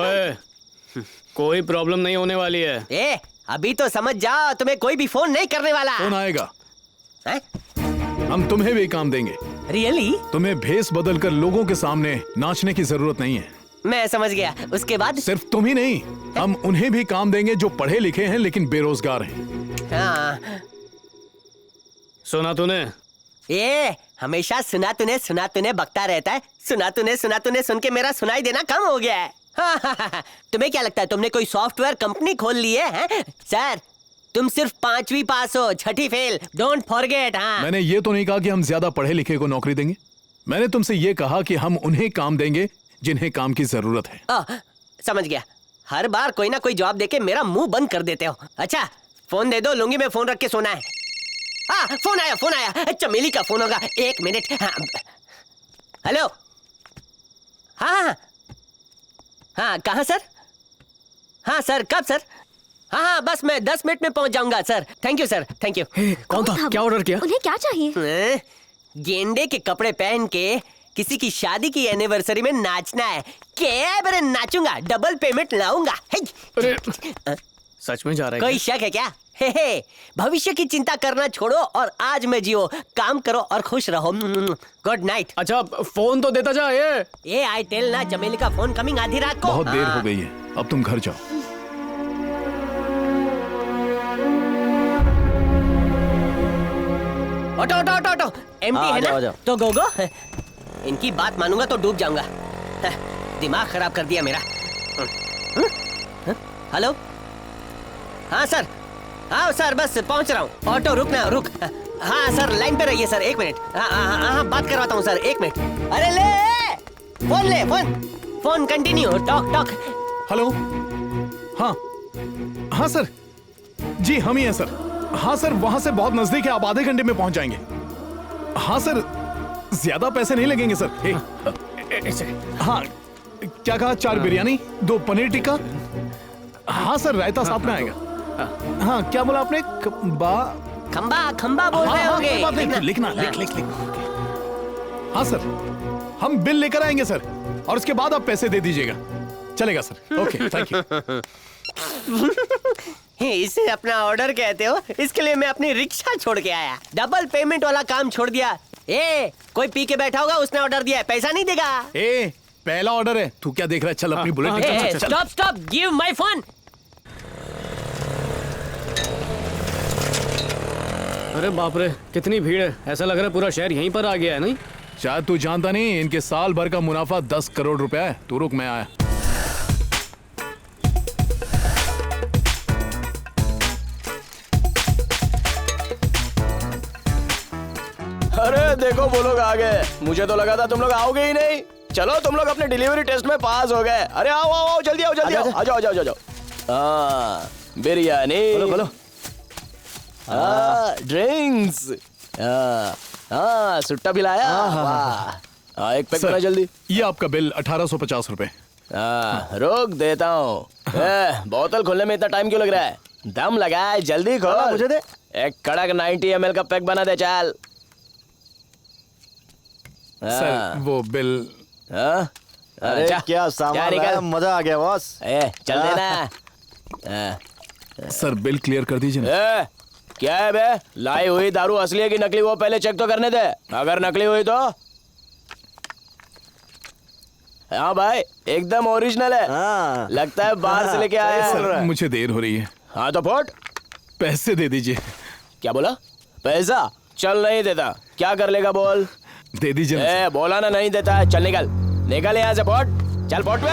G: कोई प्रॉब्लम नहीं होने वाली है।
I: अभी तो समझ जाओ, तुम्हें कोई भी फोन नहीं करने वाला।
J: फोन आएगा। हम तुम्हें भी काम देंगे।
I: रियली?
J: तुम्हें भेस बदलकर लोगों के सामने नाचने की जरूरत नहीं है।
I: मैं समझ गया। उसके बाद?
J: सिर्फ तुम ही नहीं, हम उन्हें भी काम देंगे जो पढ़े लिखे हैं लेकिन बेरोजगार हैं।
I: हाँ।
G: सुना तूने?
I: ये हमेशा सुना तूने बकता रहता है। सुना तूने सुन के मेरा सुनाई देना कम हो गया है। हाँ। तुम्हें क्या लगता है तुमने कोई सॉफ्टवेयर कंपनी खोल ली है? सर तुम सिर्फ 5वीं पास हो, 6ठी फेल। Don't forget. हाँ।
J: मैंने ये तो नहीं कहा कि हम ज्यादा पढ़े लिखे को नौकरी देंगे। मैंने तुमसे ये कहा कि हम उन्हें काम देंगे जिन्हें काम की जरूरत है।
I: समझ गया। हर बार कोई ना कोई जवाब देके मेरा मुंह बंद कर देते हो। अच्छा फोन दे दो, लूंगी मैं, फोन रख के सोना है। हाँ फोन आया। चमेली का फोन होगा, 1 मिनट। हाँ हेलो। हाँ कहाँ सर? हाँ सर, कब सर? हाँ बस मैं 10 मिनट में पहुंच जाऊंगा sir. Thank you sir, thank you.
G: कौन था? क्या ऑर्डर किया?
H: उन्हें क्या चाहिए?
I: गेंडे के कपड़े पहन के किसी की शादी की एनिवर्सरी में नाचना है। क्या बरे नाचूंगा, डबल पेमेंट लाऊंगा।
G: सच में जा रहा है?
I: कोई शक है क्या? हे भविष्य की चिंता करना छोड़ो और आज में जियो, काम करो और खुश रहो। Good night.
G: अच्छा फोन तो देता जा।
I: ये आई टेल ना, चमेली का फोन कमिंग आधी रात को।
J: बहुत देर हो गई है, अब तुम घर जाओ।
I: ऑटो एम्प्टी है ना? तो गो। इनकी बात मानूंगा तो डूब जाऊंगा। दिमाग खराब कर दिया मेरा। हेलो। हाँ सर, हाँ सर बस पहुंच रहा हूँ। ऑटो रुक। हाँ सर लाइन पे रहिए सर, 1 मिनट। हाँ बात करवाता हूँ सर, 1 मिनट। अरे ले फोन कंटिन्यू, टॉक।
J: हेलो। हाँ सर जी, हम ही हैं सर। हाँ सर, वहां से बहुत नजदीक है, आप आधे घंटे में पहुंच जाएंगे। हाँ सर, ज्यादा पैसे नहीं लगेंगे सर। हाँ क्या कहा? 4 बिरयानी, 2 पनीर टिक्का। हाँ सर, रायता साथ में आएगा। हाँ क्या बोला आपने?
I: खंबा बोल रहे होंगे।
J: लिखना, लिख। हाँ सर, हम बिल लेकर आएंगे सर, और उसके बाद आप पैसे दे दीजिएगा। चलेगा सर। Okay thank you.
I: इसे अपना ऑर्डर कहते हो? इसके लिए मैं अपनी रिक्शा छोड़ के आया, डबल पेमेंट वाला काम छोड़ दिया। कोई पी के बैठा होगा, उसने ऑर्डर दिया है, पैसा नहीं देगा।
J: पहला ऑर्डर है, तू क्या देख रहा है? चल अपनी bullet.
I: Stop, give my phone.
G: अरे बाप रे, कितनी भीड़ है। ऐसा लग रहा है पूरा शहर यहीं पर आ गया है। नहीं
J: शायद तू जानता नहीं, इनके साल भर का मुनाफा 10 करोड़ रुपया है। तू रुक, मैं आया।
P: अरे देखो वो लोग आ गए। मुझे तो लगा था तुम लोग आओगे ही नहीं। चलो तुम लोग अपने डिलीवरी टेस्ट में पास हो गए। अरे आओ जल्दी आओ। आ जाओ। बिरयानी, बोलो। ड्रिंक्स, सुट्टा भी लाया। वाह, एक पैक करना जल्दी।
J: ये आपका बिल 1850 रुपए।
P: रोक देता हूँ। बोतल खोलने में इतना टाइम क्यों लग रहा है? दम लगा है, जल्दी खोल। मुझे दे। एक कड़क 90 ml का पैक बना दे, चल।
J: सर वो बिल।
P: अरे क्या सामान है, मजा आ गया बॉस। चल देना।
J: सर बिल क्लियर कर दीजिए ना।
P: क्या है बे? लाई हुई दारू असली है कि नकली, वो पहले चेक तो करने दे। अगर नकली हुई तो? हाँ भाई, एकदम ओरिजिनल है। लगता है बाहर से लेके आए।
J: सर मुझे देर हो रही है।
P: हाँ तो फोट।
J: पैसे दे दीजिए।
P: क्या बोला? पैसा? चल नहीं देता। क्या कर लेगा बोल?
J: दे दीजिए।
P: बोला ना नहीं देता है। चल निकल यहाँ से। फोट, चल फोट पे।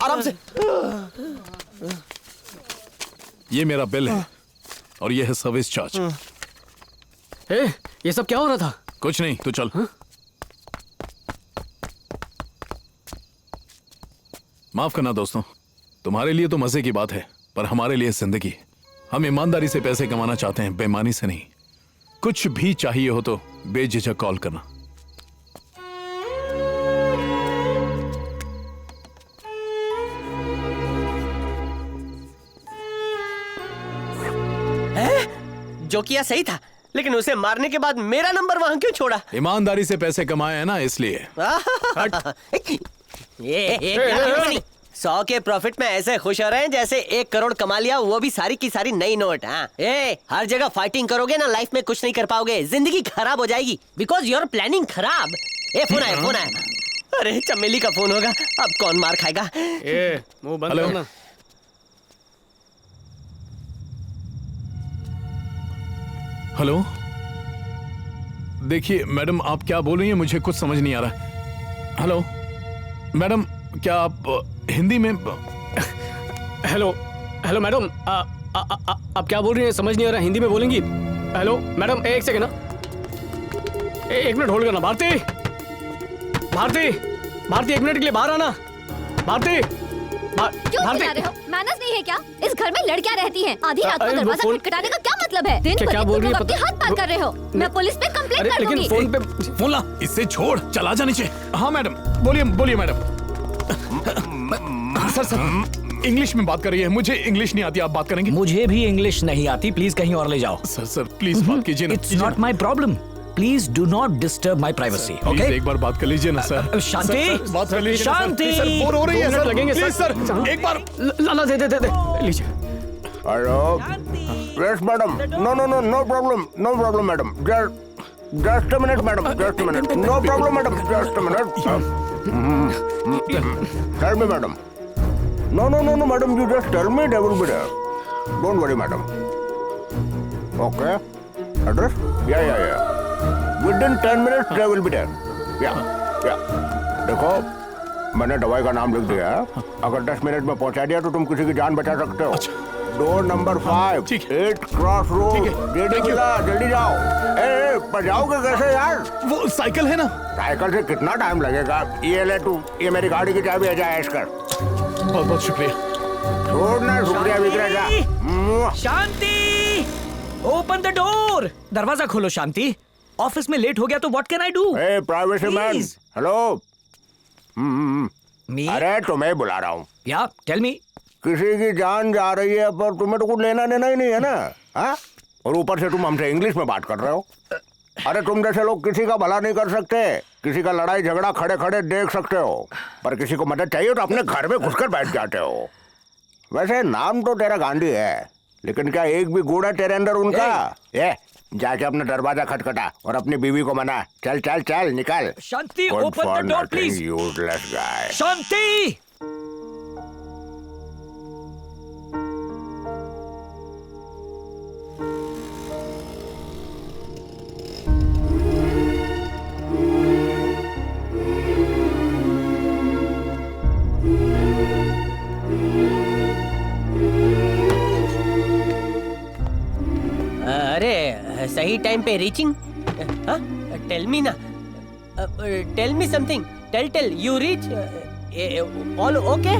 O: आराम से।
J: ये मेरा बिल है और ये है सर्विस चार्ज।
G: ये सब क्या हो रहा था?
J: कुछ नहीं, तू चल। माफ करना दोस्तों, तुम्हारे लिए तो मजे की बात है, पर हमारे लिए जिंदगी। हम ईमानदारी से पैसे कमाना चाहते हैं, बेईमानी से नहीं। कुछ भी चाहिए हो तो बेझिझक कॉल करना।
I: जो किया सही था, लेकिन उसे मारने के बाद मेरा नंबर वहां क्यों छोड़ा?
J: ईमानदारी से पैसे कमाए हैं ना, इसलिए।
I: ये 100 के प्रॉफिट में ऐसे खुश हो रहे हैं जैसे 1 करोड़ कमा लिया, वो भी सारी की सारी नई नोट। हाँ, हर जगह फाइटिंग करोगे ना, लाइफ में कुछ नहीं कर पाओगे, जिंदगी खराब हो जाएगी, बिकॉज योर प्लानिंग खराब। फोन आया, फोन आया। अरे चमेली का फोन होगा, अब कौन मार खाएगा?
G: मुंह बंद करो ना।
J: हेलो, देखिए मैडम, आप क्या बोल रही हैं, मुझे कुछ समझ नहीं आ रहा। हेलो मैडम, क्या आप हिंदी में?
G: हेलो हेलो मैडम, आप क्या बोल रही हैं, समझ नहीं आ रहा, हिंदी में बोलेंगी? हेलो मैडम, एक सेकंड ना, 1 मिनट होल्ड करना। भारती, भारती, भारती, 1 मिनट के लिए बाहर आना। भारती,
H: क्यों चिल्ला रहे हो? मैनर्स नहीं है क्या? इस घर में लड़कियां रहती हैं। आधी रात को दरवाजा खटखटाने का क्या मतलब है? दिन
J: क्या बोल रही है?
H: अपने हाथ पार कर रहे हो। मैं पुलिस पे कंप्लेंट कर दूंगी।
J: फोन पे फोन ला, इससे छोड़, चला जा नीचे। हाँ मैडम, बोलिए बोलिए मैडम। सर सर, इंग्लिश में बात कर रही है, मुझे इंग्लिश नहीं आती, आप बात करेंगे?
A: मुझे भी इंग्लिश नहीं आती, प्लीज कहीं और ले जाओ।
J: सर सर प्लीज बात कीजिए ना।
A: It's not my problem, please do not disturb my privacy.
J: Okay, एक बार बात कर लीजिए ना सर।
A: शांति,
J: बात कर लीजिए।
A: शांति,
J: सर बोर हो रही है सर,
G: लगेंगे
J: प्लीज सर, एक बार
G: लाला दे दे दे दे लीजिए।
B: Hello, yes madam, no problem madam, just a minute madam, just a minute, no problem madam, just a minute. Tell me madam. No madam, you just tell me, they will be there, don't worry madam. Okay, address? Yeah within 10 minutes they will be there. या देखो, मैंने दवाई का नाम लिख दिया है, अगर 10 मिनट में पहुंचा दिया तो तुम किसी की जान बचा सकते हो। डोर नंबर 5, 8 क्रॉस रोड, जल्दी जाओ। पर जाओगे कैसे यार?
J: वो साइकिल है ना।
B: साइकिल से कितना टाइम लगेगा? ये ले तू, ये मेरी गाड़ी की चाबी है, जा ऐश कर।
J: बहुत बहुत शुक्रिया।
B: छोड़ना, शुक्रिया विक्रय जा।
A: शांति, ओपन द डोर, दरवाजा खोलो। शांति, ऑफिस में लेट हो गया तो what can I do?
B: Privacy man, hello. अरे तुम्हें बुला रहा हूँ।
A: या टेल मी।
B: किसी की जान जा रही है, पर तुम्हें तो कुछ लेना देना ही नहीं है ना, हाँ? और ऊपर से तुम हमसे इंग्लिश में बात कर रहे हो। अरे तुम जैसे लोग किसी का भला नहीं कर सकते, किसी का लड़ाई झगड़ा खड़े खड़े देख सकते हो, पर किसी को मदद चाहिए तो अपने घर में घुसकर बैठ जाते हो। वैसे नाम तो तेरा गांधी है, लेकिन क्या एक भी गुण है तेरे अंदर उनका? ये जाके अपना दरवाजा खटखटा और अपनी बीवी को मना। चल चल चल, निकल।
A: Shanti, open the door please.
B: Useless guy.
A: Shanti,
I: अरे सही टाइम पे रीचिंग। टेल मी ना, tell me something, tell you reach all okay?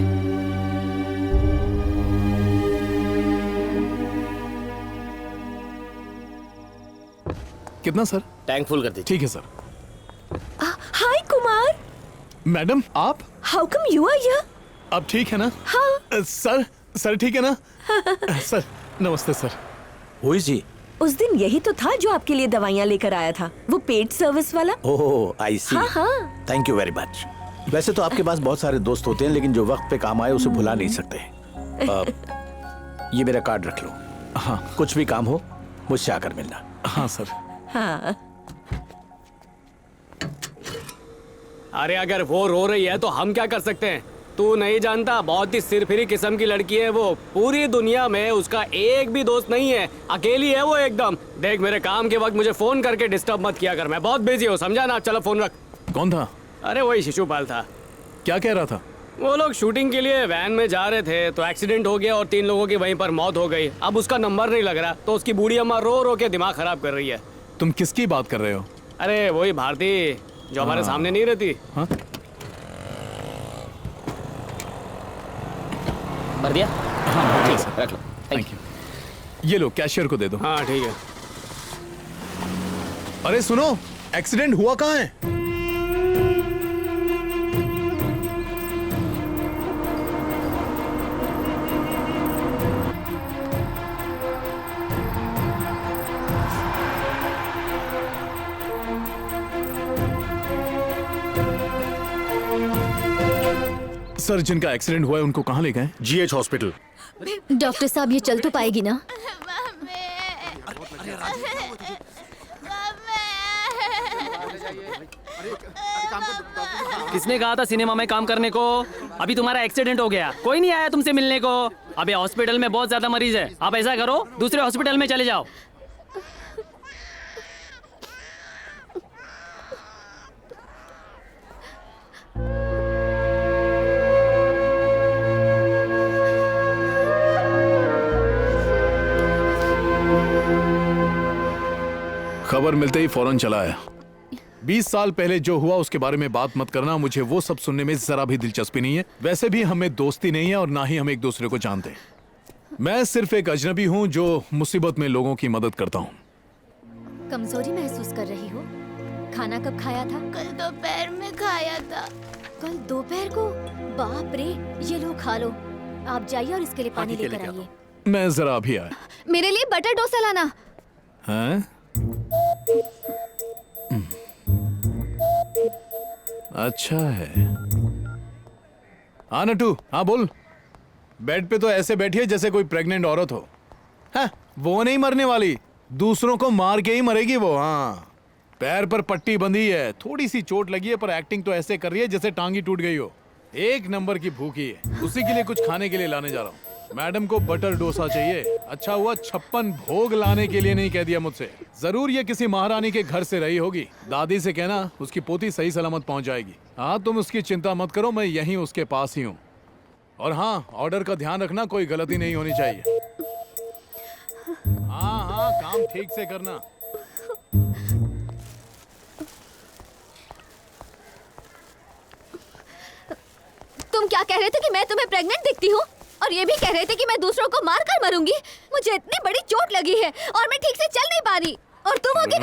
J: कितना सर?
P: टैंक फुल कर दीजिए।
J: ठीक है सर।
N: हाय कुमार।
J: मैडम आप?
N: How come you are here?
J: अब ठीक है ना?
N: हाँ।
J: सर ठीक है ना? सर नमस्ते सर।
O: Who is he?
N: उस दिन यही तो था जो आपके लिए दवाइयाँ लेकर आया था, वो पेड सर्विस वाला।
O: ओह आई सी।
N: हाँ।
O: Thank you very much. वैसे तो आपके पास बहुत सारे दोस्त होते हैं, लेकिन जो वक्त पे काम आए उसे भुला नहीं सकते। ये मेरा कार्ड रख लो। हाँ, कुछ भी काम हो मुझसे आकर मिलना।
J: हाँ सर।
N: हाँ।
G: अरे अगर वो रो रही है तो हम क्या कर सकते हैं? तू नहीं जानता, बहुत ही सिरफिरी किस्म की लड़की है वो। पूरी दुनिया में उसका एक भी दोस्त नहीं है, अकेली है वो एकदम। देख, मेरे काम के वक्त मुझे फोन करके डिस्टर्ब मत किया कर, मैं बहुत बिजी हूँ, समझा ना? चलो फोन रख।
J: कौन था?
G: अरे वही शिशुपाल था।
J: क्या कह रहा था?
G: वो लोग शूटिंग के लिए वैन में जा रहे थे तो एक्सीडेंट हो गया और 3 लोगों की वहीं पर मौत हो गई। अब उसका नंबर नहीं लग रहा तो उसकी बूढ़ी अम्मा रो रो के दिमाग खराब कर रही है।
J: तुम किसकी बात कर रहे हो?
G: अरे वही भारती जो हमारे सामने नहीं रहती।
J: हाँ?
P: भर दिया?
J: हाँ ठीक है,
P: रख लो।
J: Thank you. ये लो, कैशियर को दे दो।
G: हाँ ठीक है।
J: अरे सुनो, एक्सीडेंट हुआ कहाँ है? सर, जिनका एक्सीडेंट हुआ है उनको कहाँ ले गए?
M: GH hospital.
E: डॉक्टर साहब ये चल तो पाएगी ना?
G: किसने कहा था सिनेमा में काम करने को? अभी तुम्हारा एक्सीडेंट हो गया, कोई नहीं आया तुमसे मिलने को। अभी हॉस्पिटल में बहुत ज्यादा मरीज है, आप ऐसा करो दूसरे हॉस्पिटल में चले जाओ।
J: खबर मिलते ही फौरन चला आया। 20 साल पहले जो हुआ उसके बारे में बात मत करना, मुझे वो सब सुनने में जरा भी दिलचस्पी नहीं है। वैसे भी हमें दोस्ती नहीं है और ना ही हम एक दूसरे को जानते। मैं सिर्फ एक अजनबी हूँ जो मुसीबत में लोगों की मदद करता हूँ।
K: कमजोरी महसूस कर रही हो? खाना कब खाया था?
H: कल दोपहर में खाया था।
K: कल दोपहर को? बाप रे, ये लो खा लो। आप जाइए और इसके लिए पानी लेकर आइए।
J: मैं जरा अभी आया।
E: मेरे लिए बटर डोसा लाना।
J: हैं? अच्छा है। हाँ नटू, हाँ बोल। बेड पे तो ऐसे बैठी है जैसे कोई प्रेग्नेंट औरत हो। हाँ, वो नहीं मरने वाली, दूसरों को मार के ही मरेगी वो। हाँ, पैर पर पट्टी बंधी है, थोड़ी सी चोट लगी है, पर एक्टिंग तो ऐसे कर रही है जैसे टांगी टूट गई हो। एक नंबर की भूखी है, उसी के लिए कुछ खाने के लिए लाने जा रहा हूँ। मैडम को बटर डोसा चाहिए। अच्छा हुआ 56 भोग लाने के लिए नहीं कह दिया मुझसे। जरूर ये किसी महारानी के घर से रही होगी। दादी से कहना उसकी पोती सही सलामत पहुंच जाएगी। हाँ, तुम उसकी चिंता मत करो, मैं यहीं उसके पास ही हूँ। और हाँ, ऑर्डर का ध्यान रखना, कोई गलती नहीं होनी चाहिए। हाँ हाँ, काम ठीक से करना।
E: तुम क्या कह रहे थे कि मैं तुम्हें प्रेग्नेंट दिखती हूँ? और ये भी कह रहे थे कि मैं दूसरों को मार कर मरूंगी। मुझे इतनी बड़ी चोट लगी है और मैं ठीक से चल नहीं पा रही। और तुम होगे।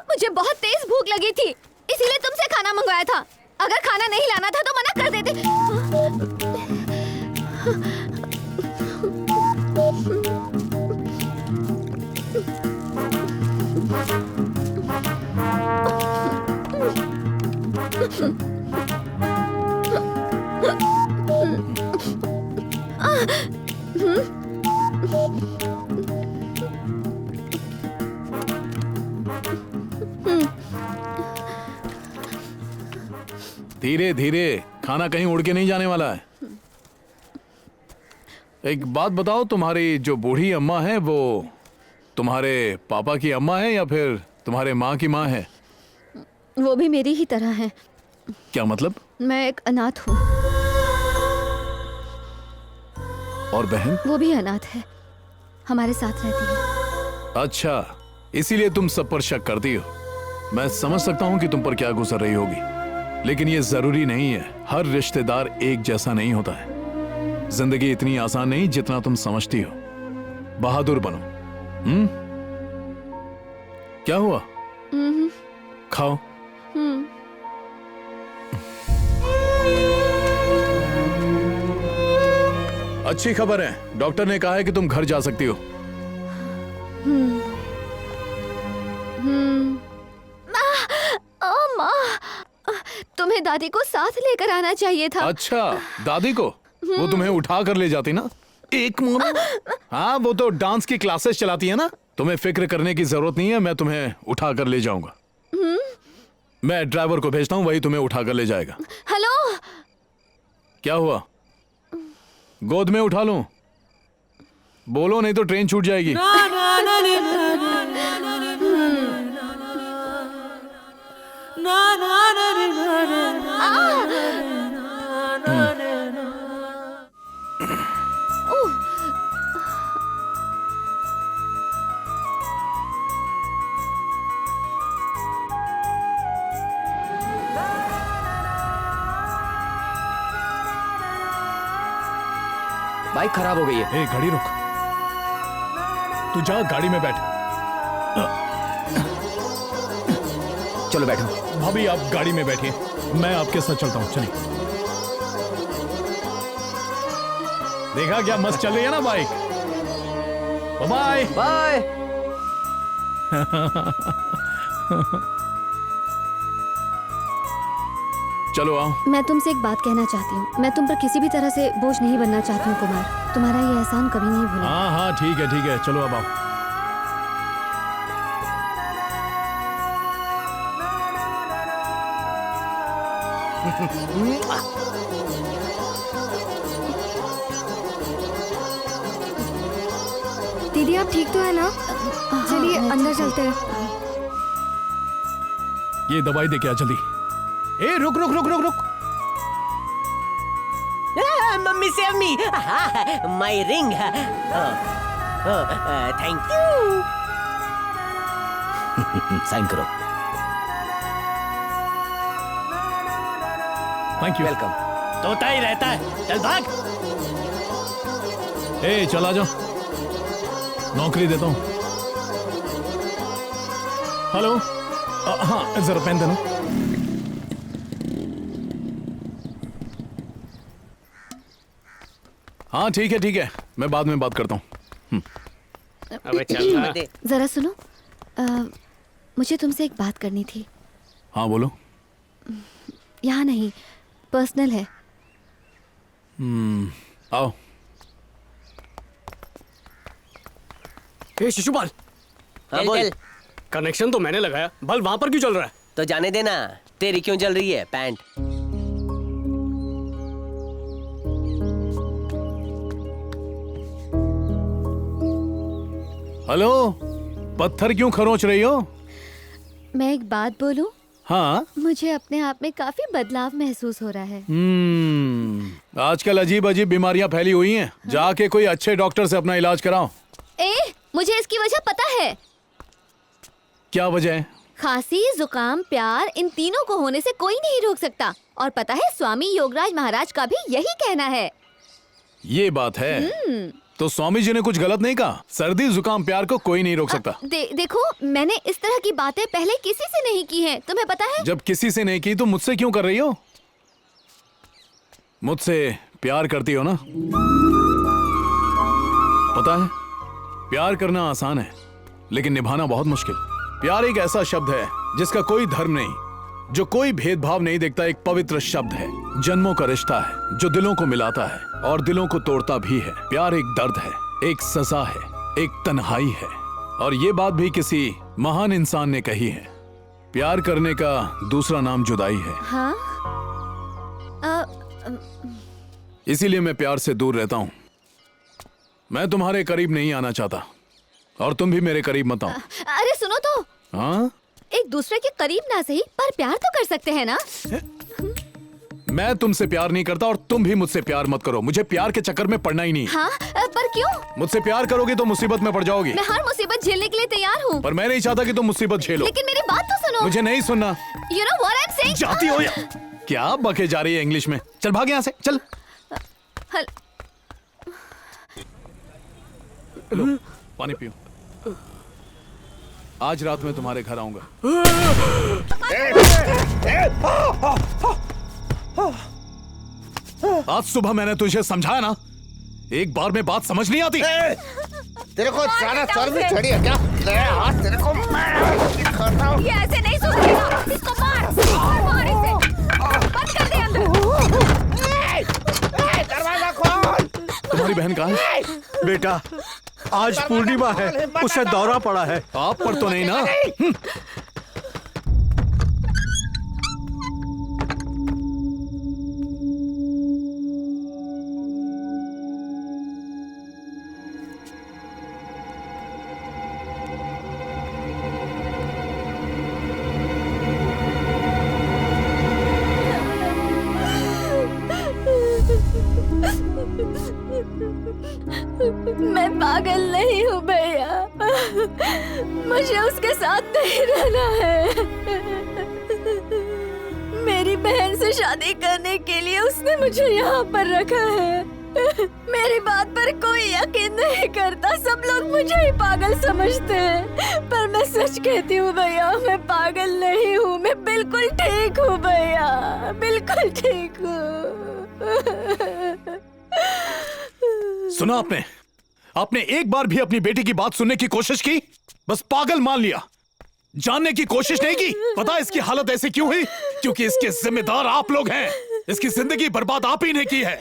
E: मुझे बहुत तेज भूख लगी थी, इसीलिए तुमसे खाना मंगवाया था। अगर खाना नहीं लाना था तो मना कर देते।
J: धीरे धीरे, खाना कहीं उड़ के नहीं जाने वाला है। एक बात बताओ, तुम्हारी जो बूढ़ी अम्मा है वो तुम्हारे पापा की अम्मा है या फिर तुम्हारे माँ की माँ है?
E: वो भी मेरी ही तरह है।
J: क्या मतलब?
E: मैं एक अनाथ हूँ।
J: और बहन?
E: वो भी अनाथ है, हमारे साथ रहती है।
J: अच्छा, इसीलिए तुम सब पर शक करती हो। मैं समझ सकता हूँ कि तुम पर क्या गुजर रही होगी, लेकिन ये जरूरी नहीं है। हर रिश्तेदार एक जैसा नहीं होता है। जिंदगी इतनी आसान नहीं जितना तुम समझती हो। बहादुर बनो। क्या हुआ? खाओ। अच्छी खबर है, डॉक्टर ने कहा है कि तुम घर जा सकती हो।
E: तुम्हें दादी को साथ लेकर आना चाहिए था।
J: अच्छा, दादी को? वो तुम्हें उठा कर ले जाती ना। एक मोनो। हाँ, वो तो डांस की क्लासेस चलाती है ना। तुम्हें फिक्र करने की जरूरत नहीं है, मैं तुम्हें उठा कर ले जाऊंगा। मैं ड्राइवर को भेजता हूँ, वही तुम्हें उठा कर ले जाएगा।
E: हेलो।
J: क्या हुआ? गोद में उठा लूं? बोलो, नहीं तो ट्रेन छूट जाएगी।
C: बाइक खराब हो गई है।
J: ए, गाड़ी रुक। तू जा, गाड़ी में बैठ।
C: चलो बैठो।
J: भाभी, आप गाड़ी में बैठिए, मैं आपके साथ चलता हूँ। चलिए। देखा क्या मस्त चल रही है ना बाइक? Bye
C: bye.
J: चलो आओ।
H: मैं तुमसे एक बात कहना चाहती हूँ। मैं तुम पर किसी भी तरह से बोझ नहीं बनना चाहती हूँ कुमार। तुम्हारा ये एहसान कभी नहीं भूला।
J: हाँ हाँ ठीक है, चलो अब आओ।
K: दीदी आप ठीक तो है ना? चलिए अंदर चलते हैं।
J: ये दवाई दे क्या जल्दी। ए रुक रुक रुक रुक रुक।
I: मम्मी save me. My ring. Thank you.
C: Sign करो।
J: Thank you.
C: वेलकम।
L: तोता ही रहता है, चल भाग।
J: ए चला जाओ, नौकरी देता हूँ। हेलो, हाँ जरा पेन देना। हाँ ठीक है, मैं बाद में बात करता हूँ।
G: अबे चल।
H: जरा सुनो, मुझे तुमसे एक बात करनी थी।
J: हाँ बोलो।
H: यहाँ नहीं, पर्सनल है।
J: आओ।
G: ए शिशुपाल।
I: हाँ बोल।
G: कनेक्शन तो मैंने लगाया, बल्ब वहां पर क्यों चल रहा है?
I: तो जाने देना, तेरी क्यों जल रही है पैंट?
J: हेलो, पत्थर क्यों खरोच रही हो?
H: मैं एक बात बोलूं?
J: हाँ।
H: मुझे अपने आप में काफी बदलाव महसूस हो रहा है।
J: आजकल अजीब अजीब बीमारियां फैली हुई हैं। जाके कोई अच्छे डॉक्टर से अपना इलाज कराओ।
H: मुझे इसकी वजह पता है।
J: क्या वजह है?
H: खांसी, जुकाम, प्यार, इन तीनों को होने से कोई नहीं रोक सकता। और पता है, स्वामी योगराज महाराज का भी यही कहना है।
J: ये बात है। तो स्वामी जी ने कुछ गलत नहीं कहा? सर्दी जुकाम प्यार को कोई नहीं रोक सकता।
H: देखो, मैंने इस तरह की बातें पहले किसी से नहीं की हैं, तुम्हें पता है?
J: जब किसी से नहीं की तो मुझसे क्यों कर रही हो? मुझसे प्यार करती हो ना? पता है, प्यार करना आसान है लेकिन निभाना बहुत मुश्किल। प्यार एक ऐसा शब्द है जिसका कोई धर्म नहीं, जो कोई भेदभाव नहीं देखता। एक पवित्र शब्द है, जन्मों का रिश्ता है जो दिलों को मिलाता है और दिलों को तोड़ता भी है। प्यार एक दर्द है, एक सजा है, एक तन्हाई है। और ये बात भी किसी महान इंसान ने कही है। प्यार करने का दूसरा नाम जुदाई है।
H: हाँ?
J: इसीलिए मैं प्यार से दूर रहता हूँ। मैं तुम्हारे करीब नहीं आना चाहता और तुम भी मेरे करीब मत आओ।
H: अरे सुनो तो।
J: हाँ?
H: एक दूसरे के करीब ना सही, पर प्यार तो कर सकते हैं ना?
J: मैं तुमसे प्यार नहीं करता और तुम भी मुझसे प्यार मत करो। मुझे प्यार के चक्कर में पड़ना ही नहीं।
H: हाँ? पर क्यों?
J: मुझसे प्यार करोगे तो मुसीबत में पड़ जाओगी।
H: मैं हर मुसीबत झेलने के लिए तैयार हूँ।
J: पर मैं नहीं चाहता कि तुम मुसीबत झेलो।
H: लेकिन मेरी बात तो सुनो।
J: मुझे नहीं सुनना।
H: You know what I'm saying?
J: जाती हो या क्या बके जा रही है इंग्लिश में? चल भाग यहाँ से, चल। लो, पानी पियो। आज रात में तुम्हारे घर आऊंगा। आज सुबह मैंने तुझे समझाया ना, एक बार में बात समझ नहीं आती।
F: तेरे को ज्यादा चर्बी भी चढ़ी है क्या? ले हाथ, तेरे को मैं
H: ये ऐसे नहीं सुधरेगा। इसको मार इसे। बंद कर दे अंदर।
F: दरवाजा खोल।
J: तुम्हारी बहन कहाँ है?
O: बेटा, आज पूर्णिमा है, उसे दौरा पड़ा है।
J: आप पर तो नहीं ना?
K: मैं पागल नहीं हूँ भैया, मुझे उसके साथ नहीं रहना है। मेरी बहन से शादी करने के लिए उसने मुझे यहाँ पर रखा है। मेरी बात पर कोई यकीन नहीं करता, सब लोग मुझे ही पागल समझते हैं। पर मैं सच कहती हूँ भैया, मैं पागल नहीं हूँ, मैं बिल्कुल ठीक हूँ भैया, बिल्कुल ठीक हूँ।
J: सुना आपने? आपने एक बार भी अपनी बेटी की बात सुनने की कोशिश की? बस पागल मान लिया। जानने की कोशिश नहीं की? पता है इसकी हालत ऐसी क्यों हुई? क्योंकि इसके जिम्मेदार आप लोग हैं। इसकी जिंदगी बर्बाद आप ही ने की है।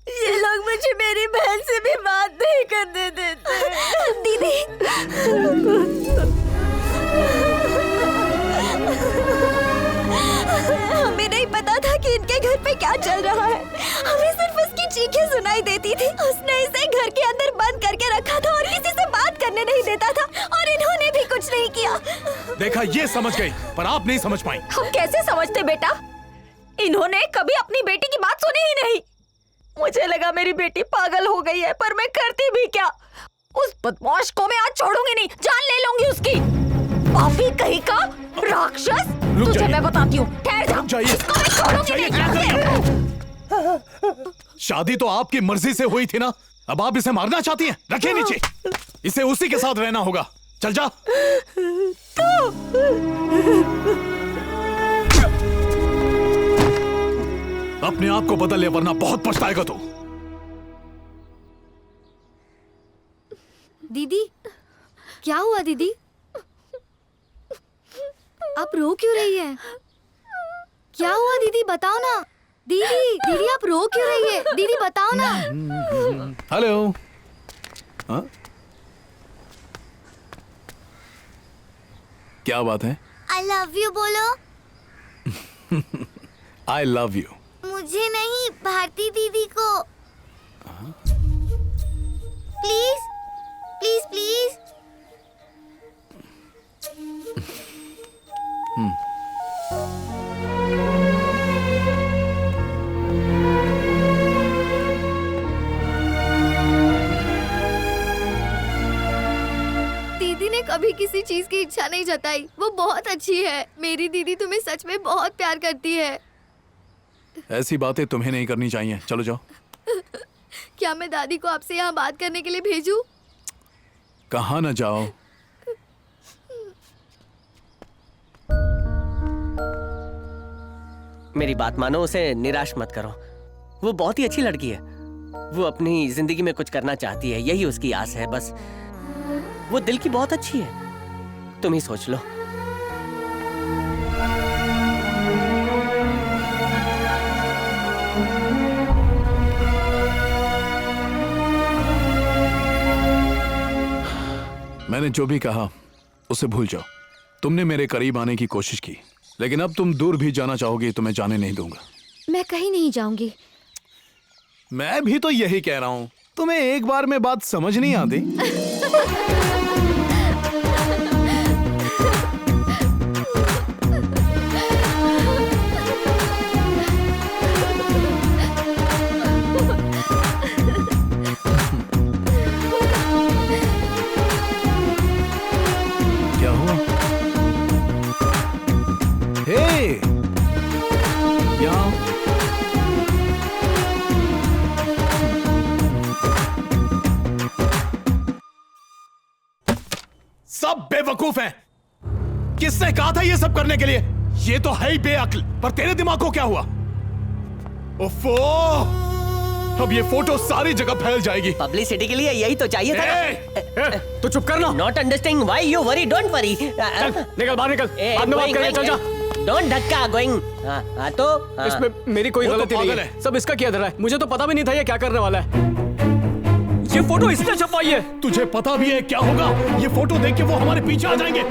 N: ये लोग मुझे मेरी बहन से भी बात नहीं करने देते।
K: दीदी, हमें नहीं पता था कि इनके घर पे क्या चल रहा है। हमें सिर्फ उसकी चीखें सुनाई देती थी। उसने इसे घर के अंदर बंद करके रखा था और किसी से बात करने नहीं देता था, और इन्होंने भी कुछ नहीं किया।
J: देखा, ये समझ गई, पर आप नहीं समझ पाई।
N: हम कैसे समझते बेटा? इन्होंने कभी अपनी बेटी की बात सुनी ही नहीं। मुझे लगा मेरी बेटी पागल हो गई है, पर मैं करती भी क्या? उस बदमाश को मैं आज छोड़ूंगी नहीं, जान ले लूंगी उसकी। पापी कहीं का राक्षस। तुझे मैं बताती हूँ, ठहर जा। इसको मैं छोड़ूंगी नहीं।
J: शादी तो आपकी मर्जी से हुई थी ना, अब आप इसे मारना चाहती हैं? रखे नीचे, इसे उसी के साथ रहना होगा। चल जा। अपने आप को बदल ले, वरना बहुत पछताएगा तू।
E: दीदी, क्या हुआ दीदी? आप रो क्यों रही है? क्या हुआ दीदी, बताओ ना। दीदी, दीदी आप रो क्यों रही है? दीदी बताओ ना।
J: हेलो। हाँ? क्या बात है?
H: I love you बोलो।
J: I love you।
H: मुझे नहीं, भारती दीदी को। Please please please.
E: दीदी ने कभी किसी चीज की इच्छा नहीं जताई। वो बहुत अच्छी है। मेरी दीदी तुम्हें सच में बहुत प्यार करती है।
J: ऐसी बातें तुम्हें नहीं करनी चाहिए। चलो जाओ।
E: क्या मैं दादी को आपसे यहाँ बात करने के लिए भेजूं?
J: कहाँ न जाओ।
I: मेरी बात मानो, उसे निराश मत करो। वो बहुत ही अच्छी लड़की है। वो अपनी जिंदगी में कुछ करना चाहती है, यही उसकी आस है बस। वो दिल की बहुत अच्छी है, तुम ही सोच लो।
J: मैंने जो भी कहा उसे भूल जाओ। तुमने मेरे करीब आने की कोशिश की, लेकिन अब तुम दूर भी जाना चाहोगी तो मैं जाने नहीं दूंगा।
E: मैं कहीं नहीं जाऊंगी।
J: मैं भी तो यही कह रहा हूँ। तुम्हें एक बार में बात समझ नहीं आती? क्या हुआ? हे, यहाँ सब बेवकूफ हैं। किसने कहा था ये सब करने के लिए? ये तो है ही बेअक्ल। पर तेरे दिमाग को क्या हुआ? ओफो, अब ये फोटो सारी जगह फैल जाएगी।
I: पब्लिसिटी के लिए यही तो चाहिए था।
G: तो चुप करना।
I: Not understanding why you worry, don't worry.
G: निकल बाहर, निकल। बाद में बात करेंगे, चल जा।
I: डोंट धक्का गोइंग। तो
G: इसमें मेरी कोई गलती नहीं है। सब इसका किया धरा है। मुझे तो पता भी नहीं था ये क्या करने वाला है। ये फोटो इसने छपवाई है।
J: तुझे पता भी है क्या होगा? ये फोटो देख के वो हमारे पीछे आ जाएंगे।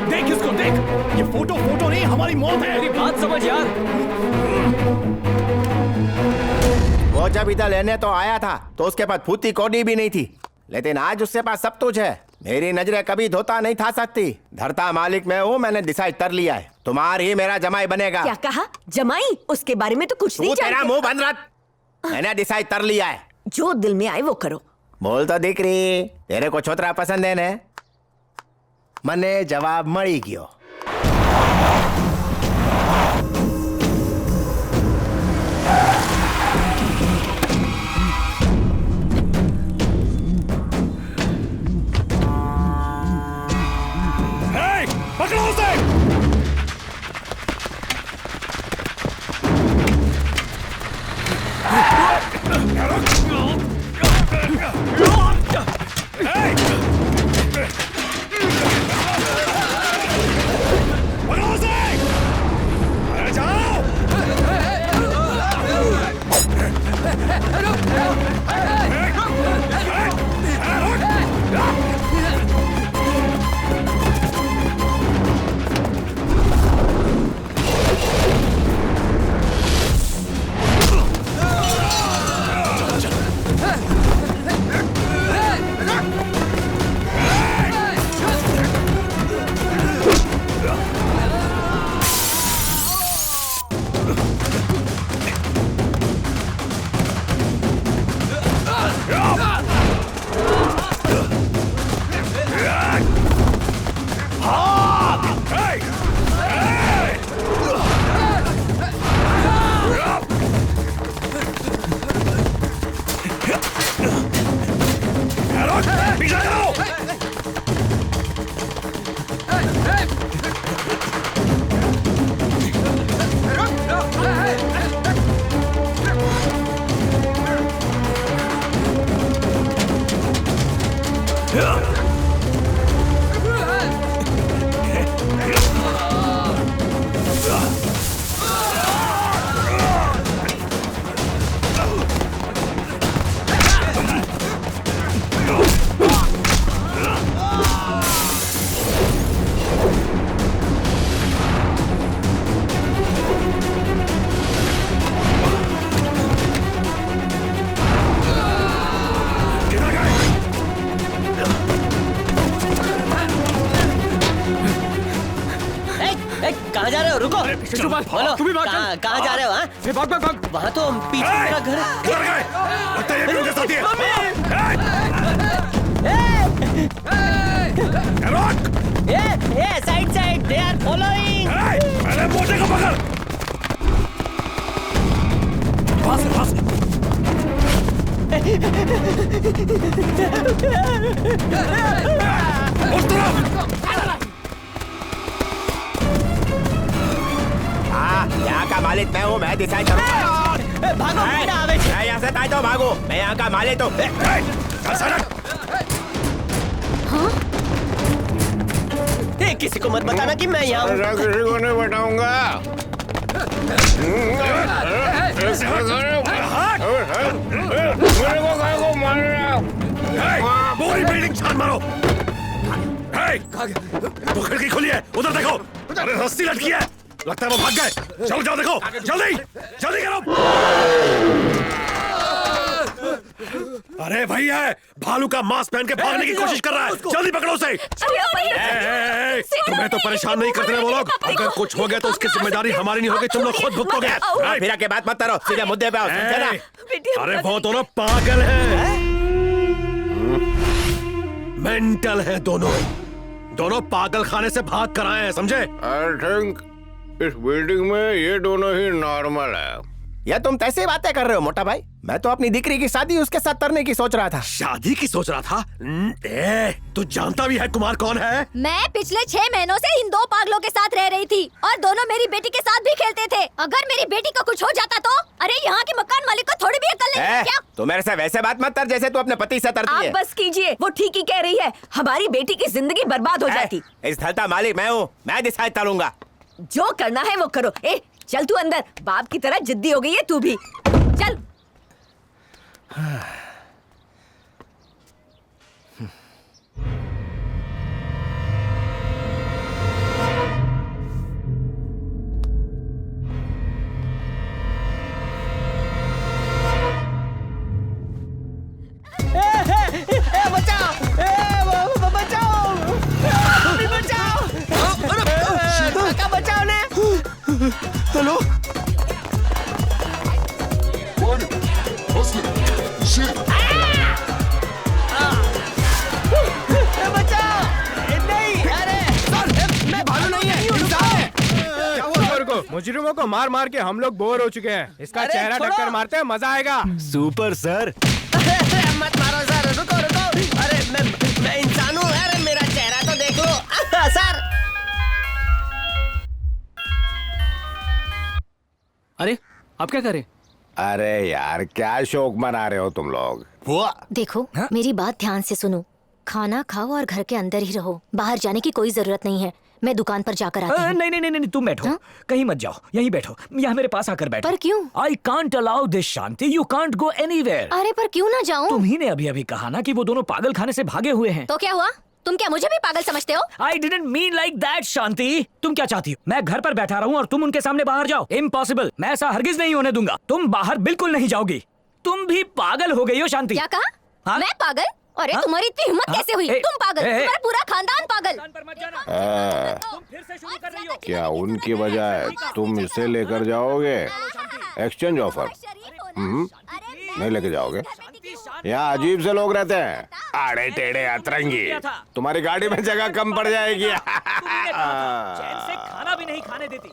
J: देख इसको, देख। ये फोटो नहीं, हमारी मौत है।
G: मेरी बात समझ यार।
B: वो जब इधर लेने तो आया था तो उसके पास फूटी कौड़ी भी नहीं थी, लेकिन आज उसके पास सब कुछ है। मेरी नजरें कभी धोता नहीं था सकती। धरता मालिक मैं हूँ, मैंने डिसाइड कर लिया है। तुम्हारी मेरा जमाई बनेगा।
N: क्या कहा? जमाई? उसके बारे में तो कुछ नहीं जानते।
B: तेरा मुंह बंद रख। मैंने डिसाइड कर लिया है।
N: जो दिल में आए वो करो।
B: बोल तो दिख रही, तेरे को छोतरा पसंद है ने? मने जवाब मળી गयो।
J: पकड़ो उसे।
M: पीछे लगाओ।
I: कहाँ जा रहे हो? रुको।
G: शिशुपाल,
I: बोलो,
G: तुम भी भाग चल।
I: कहाँ जा रहे हो? हाँ?
G: भाग भाग भाग।
I: वहाँ तो पीछे मेरा घर है।
M: किधर गए? लगता है ये भी उनके साथ ही है।
I: Side side, they are following.
M: पहले मोटे को पकड़। पास है, पास है। उस तरफ।
B: यहाँ का मालिक मैं हूँ, मैं डिसाइड करूँगा।
I: भागो,
B: मैं यहाँ से ताई तो भागो, मैं यहाँ का मालिक हूँ।
I: किसी को मत बताना कि मैं यहाँ हूँ।
B: किसी को नहीं बताऊंगा।
M: पूरी बिल्डिंग छान मारो। वो खिड़की खुली है, उधर देखो। अरे रस्सी लटकी है, लगता है वो भाग गए। चलो जाओ देखो, जल्दी जल्दी करो। अरे भैया, भालू का मास्क पहन के भागने की कोशिश कर रहा है, जल्दी पकड़ो उसे। तुम्हें तो परेशान नहीं करते वो लोग। अगर कुछ हो गया तो उसकी जिम्मेदारी हमारी नहीं होगी, तुम लोग खुद भुगतोगे।
B: फिर के बात मत करो, सीधे मुद्दे पे आओ, समझे ना?
M: अरे वो दोनों पागल हैं, मेंटल है दोनों। दोनों पागल खाने से भाग कर आए हैं, समझे?
B: आई थिंक इस बिल्डिंग में ये दोनों ही नॉर्मल है। या तुम कैसे बातें कर रहे हो मोटा भाई? मैं तो अपनी दिकरी की शादी उसके साथ करने की सोच रहा था।
M: शादी की सोच रहा था? तू जानता भी है कुमार कौन है?
H: मैं पिछले 6 महीनों से इन 2 पागलों के साथ रह रही थी और दोनों मेरी बेटी के साथ भी खेलते थे। अगर मेरी बेटी को कुछ हो जाता तो? अरे यहाँ के मकान मालिक को थोड़ी भी अकल नहीं है क्या?
B: तू मेरे से वैसे बात मत कर जैसे तू अपने पति से करती है।
N: आप बस कीजिए, वो ठीक ही कह रही है। हमारी बेटी की जिंदगी बर्बाद हो जाती।
B: इस घर का मालिक मैं हूँ, मैं डिसाइड करूंगा।
N: जो करना है वो करो। चल तू अंदर, बाप की तरह जिद्दी हो गई है तू भी। चल।
I: बचाओ, बचाओ, बचाओ, बचाओ ने।
P: हेलो,
Q: मुजरिमों को मार मार के हम लोग बोर हो चुके हैं। इसका चेहरा टक्कर मारते हैं, मजा आएगा।
P: Super sir.
I: मत मारो सर, रुको रुको। अरे मैं इंसान हूँ। अरे मेरा चेहरा तो देख लो सर।
G: अरे आप क्या करें?
B: अरे यार, क्या शौक मना रहे हो तुम लोग?
H: देखो, मेरी बात ध्यान से सुनो। खाना खाओ और घर के अंदर ही रहो, बाहर जाने की कोई जरूरत नहीं है। मैं दुकान पर जाकर आती हूँ।
D: नहीं नहीं नहीं, तुम बैठो। कहीं मत जाओ, यहीं बैठो, यहाँ मेरे पास आकर बैठो।
H: पर क्यों?
D: I can't allow this, Shanti. You can't go anywhere।
H: अरे पर क्यों ना जाऊँ?
D: तुम्ही ने अभी अभी कहा ना कि वो दोनों पागल खाने से भागे हुए हैं।
H: तो क्या हुआ? तुम क्या मुझे भी पागल समझते हो?
D: I didn't mean like that, शांति। तुम क्या चाहती हो? मैं घर पर बैठा रहूं और तुम उनके सामने बाहर जाओ? Impossible। मैं ऐसा हरगिज नहीं होने दूंगा। तुम बाहर बिल्कुल नहीं जाओगी। तुम भी पागल हो गई हो शांति।
H: क्या कहा? मैं पागल? अरे तुम्हारी इतनी हिम्मत कैसे हुई? तुम पागल, तुम्हारा पूरा खानदान पागल।
B: क्या उनकी बजाय तुम इसे लेकर जाओगे? Exchange offer? नहीं लेके जाओगे? यहाँ अजीब से लोग रहते हैं, आड़े टेढ़े अतरंगी। तुम्हारी गाड़ी में जगह कम पड़ जाएगी।
D: चैन से खाना भी नहीं खाने देती।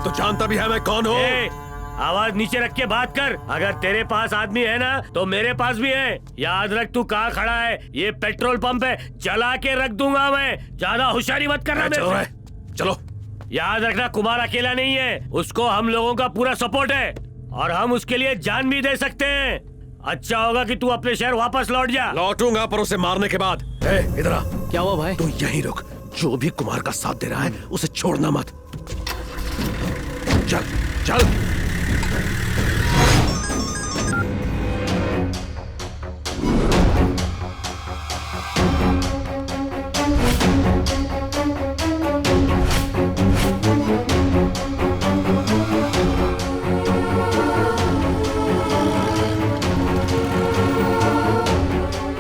M: तो जानता भी है मैं कौन हूँ?
L: आवाज नीचे रख के बात कर। अगर तेरे पास आदमी है ना तो मेरे पास भी है। याद रख तू कहाँ खड़ा है, ये पेट्रोल पंप है, जला के रख दूंगा मैं। ज्यादा होशियारी मत करना मेरे से।
M: चलो।
L: याद रखना कुमार अकेला नहीं है, उसको हम लोगों का पूरा सपोर्ट है और हम उसके लिए जान भी दे सकते हैं। अच्छा होगा कि तू अपने शहर वापस लौट जा।
M: लौटूंगा पर उसे मारने के बाद। इधर आ।
C: क्या हुआ भाई?
M: तू यहीं रुक, जो भी कुमार का साथ दे रहा है उसे छोड़ना मत। चल चल।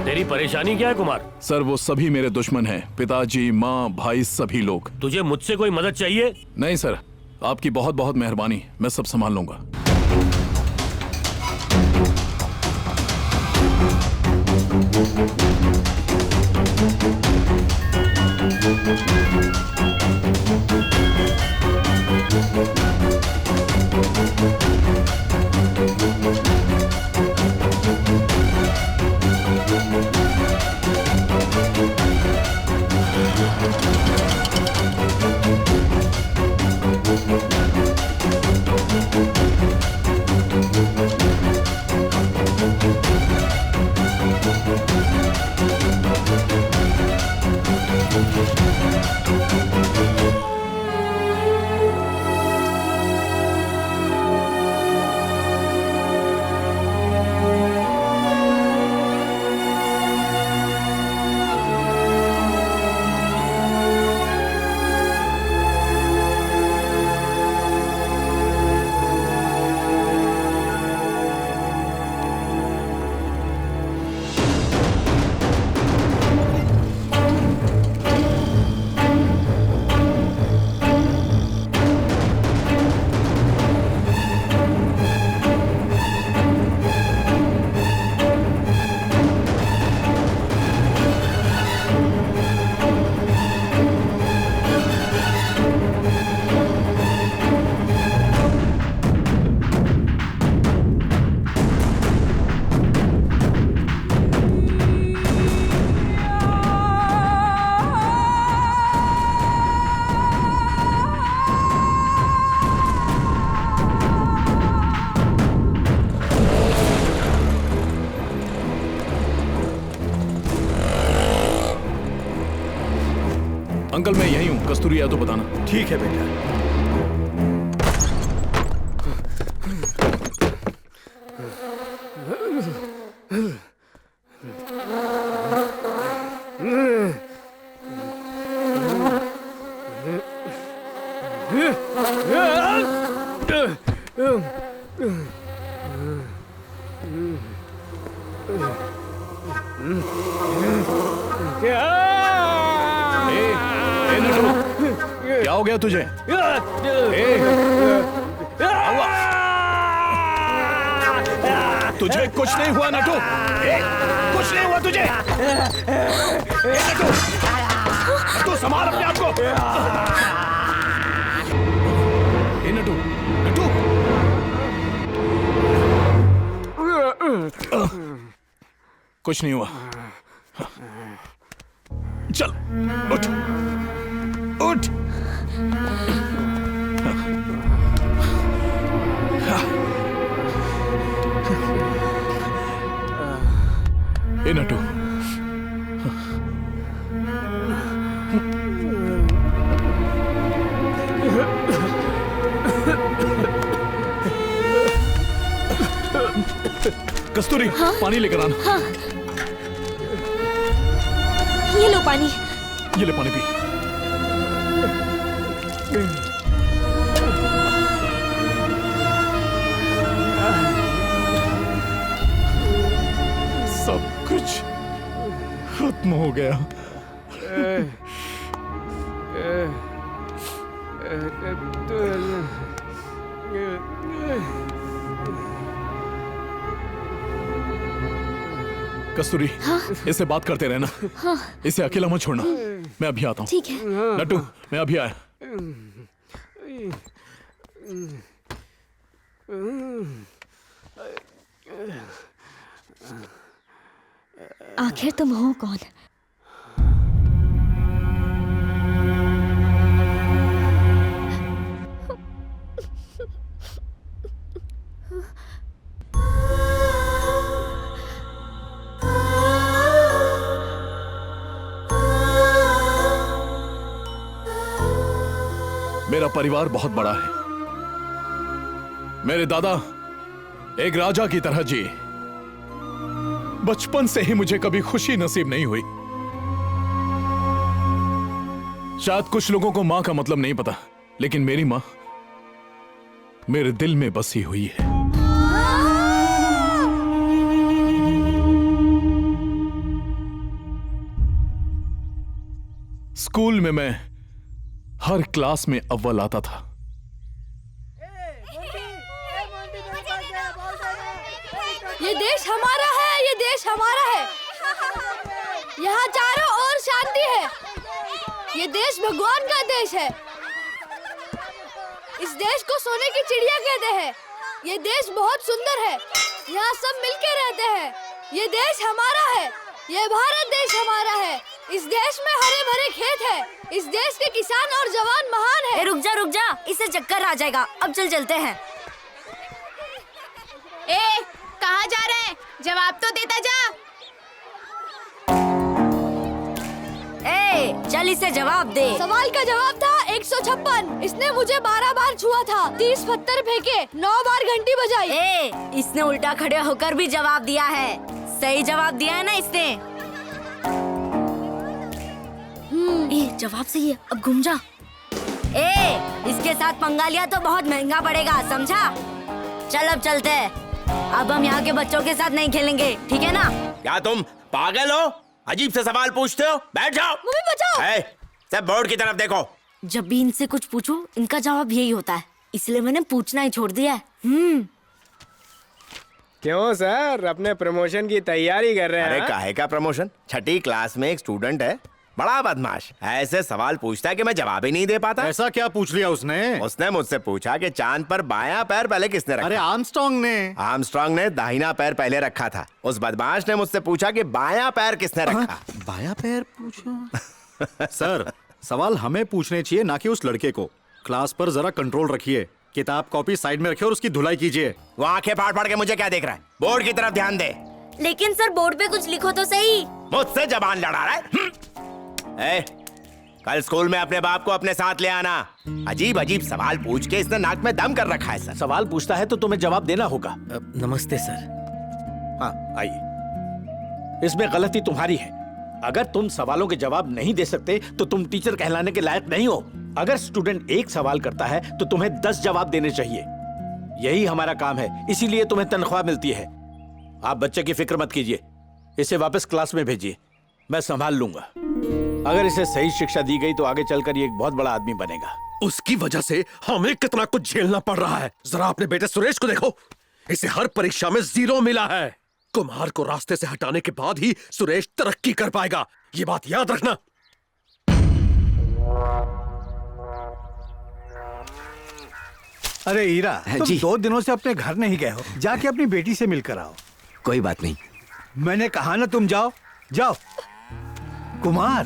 L: तेरी परेशानी क्या है कुमार?
J: सर वो सभी मेरे दुश्मन हैं, पिताजी, माँ, भाई, सभी लोग।
L: तुझे मुझसे कोई मदद चाहिए?
J: नहीं सर, आपकी बहुत बहुत मेहरबानी, मैं सब संभाल लूंगा। अंकल मैं यही हूँ, कस्तूरी या तो बताना।
O: ठीक है बेटा।
J: क्या हो गया तुझे? तुझे कुछ नहीं हुआ नटू? कुछ नहीं हुआ तुझे? नटू, नटू संभाल अपने आप को। नटू, नटू। कुछ नहीं हुआ। चल उठ उठ। ए नटू, कस्तूरी
K: हाँ?
J: पानी लेकर आना।
K: हाँ। ये लो पानी।
J: ये ले पानी पी। सब कुछ खत्म हो गया। कस्तूरी,
K: हाँ?
J: इससे बात करते रहना।
K: हाँ।
J: इसे अकेला मत छोड़ना। मैं अभी आता हूँ।
K: ठीक है।
J: नटू, मैं अभी आया।
K: आखिर तुम हो कौन?
J: मेरा परिवार बहुत बड़ा है। मेरे दादा एक राजा की तरह जिए। बचपन से ही मुझे कभी खुशी नसीब नहीं हुई। शायद कुछ लोगों को मां का मतलब नहीं पता, लेकिन मेरी मां मेरे दिल में बसी हुई है। स्कूल में मैं हर क्लास में अव्वल आता था।
H: ये देश हमारा है, ये देश हमारा है। यहाँ चारों ओर शांति है। ये देश भगवान का देश है। इस देश को सोने की चिड़िया कहते हैं। ये देश बहुत सुंदर है। यहाँ सब मिलके रहते हैं। ये देश हमारा है। ये भारत देश हमारा है। इस देश में हरे भरे खेत है। इस देश के किसान और जवान महान है।
N: रुक जा, इससे चक्कर आ जाएगा। अब चलते हैं।
H: कहाँ जा रहे हैं? जवाब तो देता जा।
N: चल इसे जवाब दे।
H: सवाल का जवाब था 156। इसने मुझे 12 बार छुआ था, 30 पत्थर फेंके, 9 बार घंटी बजाई।
N: इसने उल्टा खड़े होकर भी जवाब दिया है। सही जवाब दिया है ना इसने? जवाब सही है। अब घूम जा। इसके साथ पंगा लिया तो बहुत महंगा पड़ेगा, समझा? चल अब चलते हैं। अब हम यहाँ के बच्चों के साथ नहीं खेलेंगे, ठीक है ना?
B: क्या तुम पागल हो? अजीब से सवाल पूछते हो। बैठ जाओ।
H: मम्मी बचाओ।
B: सब बोर्ड की तरफ देखो।
N: जब भी इनसे कुछ पूछो इनका जवाब यही होता है, इसलिए मैंने पूछना ही छोड़ दिया है।
Q: क्यों सर, अपने प्रमोशन की तैयारी कर रहे हैं?
B: अरे काहे का प्रमोशन? छठी क्लास में एक स्टूडेंट है, बड़ा बदमाश, ऐसे सवाल पूछता है कि मैं जवाब ही नहीं दे पाता।
R: ऐसा क्या पूछ लिया उसने?
B: उसने मुझसे पूछा कि चांद पर बायां पैर पहले किसने रखा?
R: अरे
B: आर्मस्ट्रांग ने दाहिना पैर पहले रखा था। उस बदमाश ने मुझसे पूछा कि बायां पैर किसने रखा?
R: बायां पैर पूछा? सर, सवाल हमें पूछने चाहिए, ना कि उस लड़के को। क्लास पर जरा कंट्रोल रखिए। किताब कॉपी साइड में रखिए और उसकी धुलाई कीजिए।
B: वो आंखें फाड़ फाड़ के मुझे क्या देख रहा है? बोर्ड की तरफ ध्यान दे।
N: लेकिन सर बोर्ड पे कुछ लिखो तो सही।
B: मुझसे जबान लड़ा रहा है? कल स्कूल में अपने बाप को अपने साथ ले आना। अजीब अजीब सवाल पूछ के इसने नाक में दम कर रखा है। सर,
O: सवाल पूछता है तो तुम्हें जवाब देना होगा।
C: नमस्ते सर।
O: हाँ आइए। इसमें गलती तुम्हारी है। अगर तुम सवालों के जवाब नहीं दे सकते तो तुम टीचर कहलाने के लायक नहीं हो। अगर स्टूडेंट एक सवाल करता है तो तुम्हें 10 जवाब देने चाहिए। यही हमारा काम है, इसीलिए तुम्हें तनख्वाह मिलती है। आप बच्चे की फिक्र मत कीजिए, इसे वापस क्लास में भेजिए, मैं संभाल लूंगा। अगर इसे सही शिक्षा दी गई तो आगे चलकर ये एक बहुत बड़ा आदमी बनेगा।
M: उसकी वजह से हमें कितना कुछ झेलना पड़ रहा है। जरा अपने बेटे सुरेश को देखो, इसे हर परीक्षा में 0 मिला है। कुमार को रास्ते से हटाने के बाद ही सुरेश तरक्की कर पाएगा, ये बात याद रखना।
O: अरे हीरा, तुम 2 दिनों से अपने घर नहीं गए हो, जाके अपनी बेटी से मिलकर आओ।
C: कोई बात नहीं।
O: मैंने कहा ना तुम जाओ जाओ। कुमार,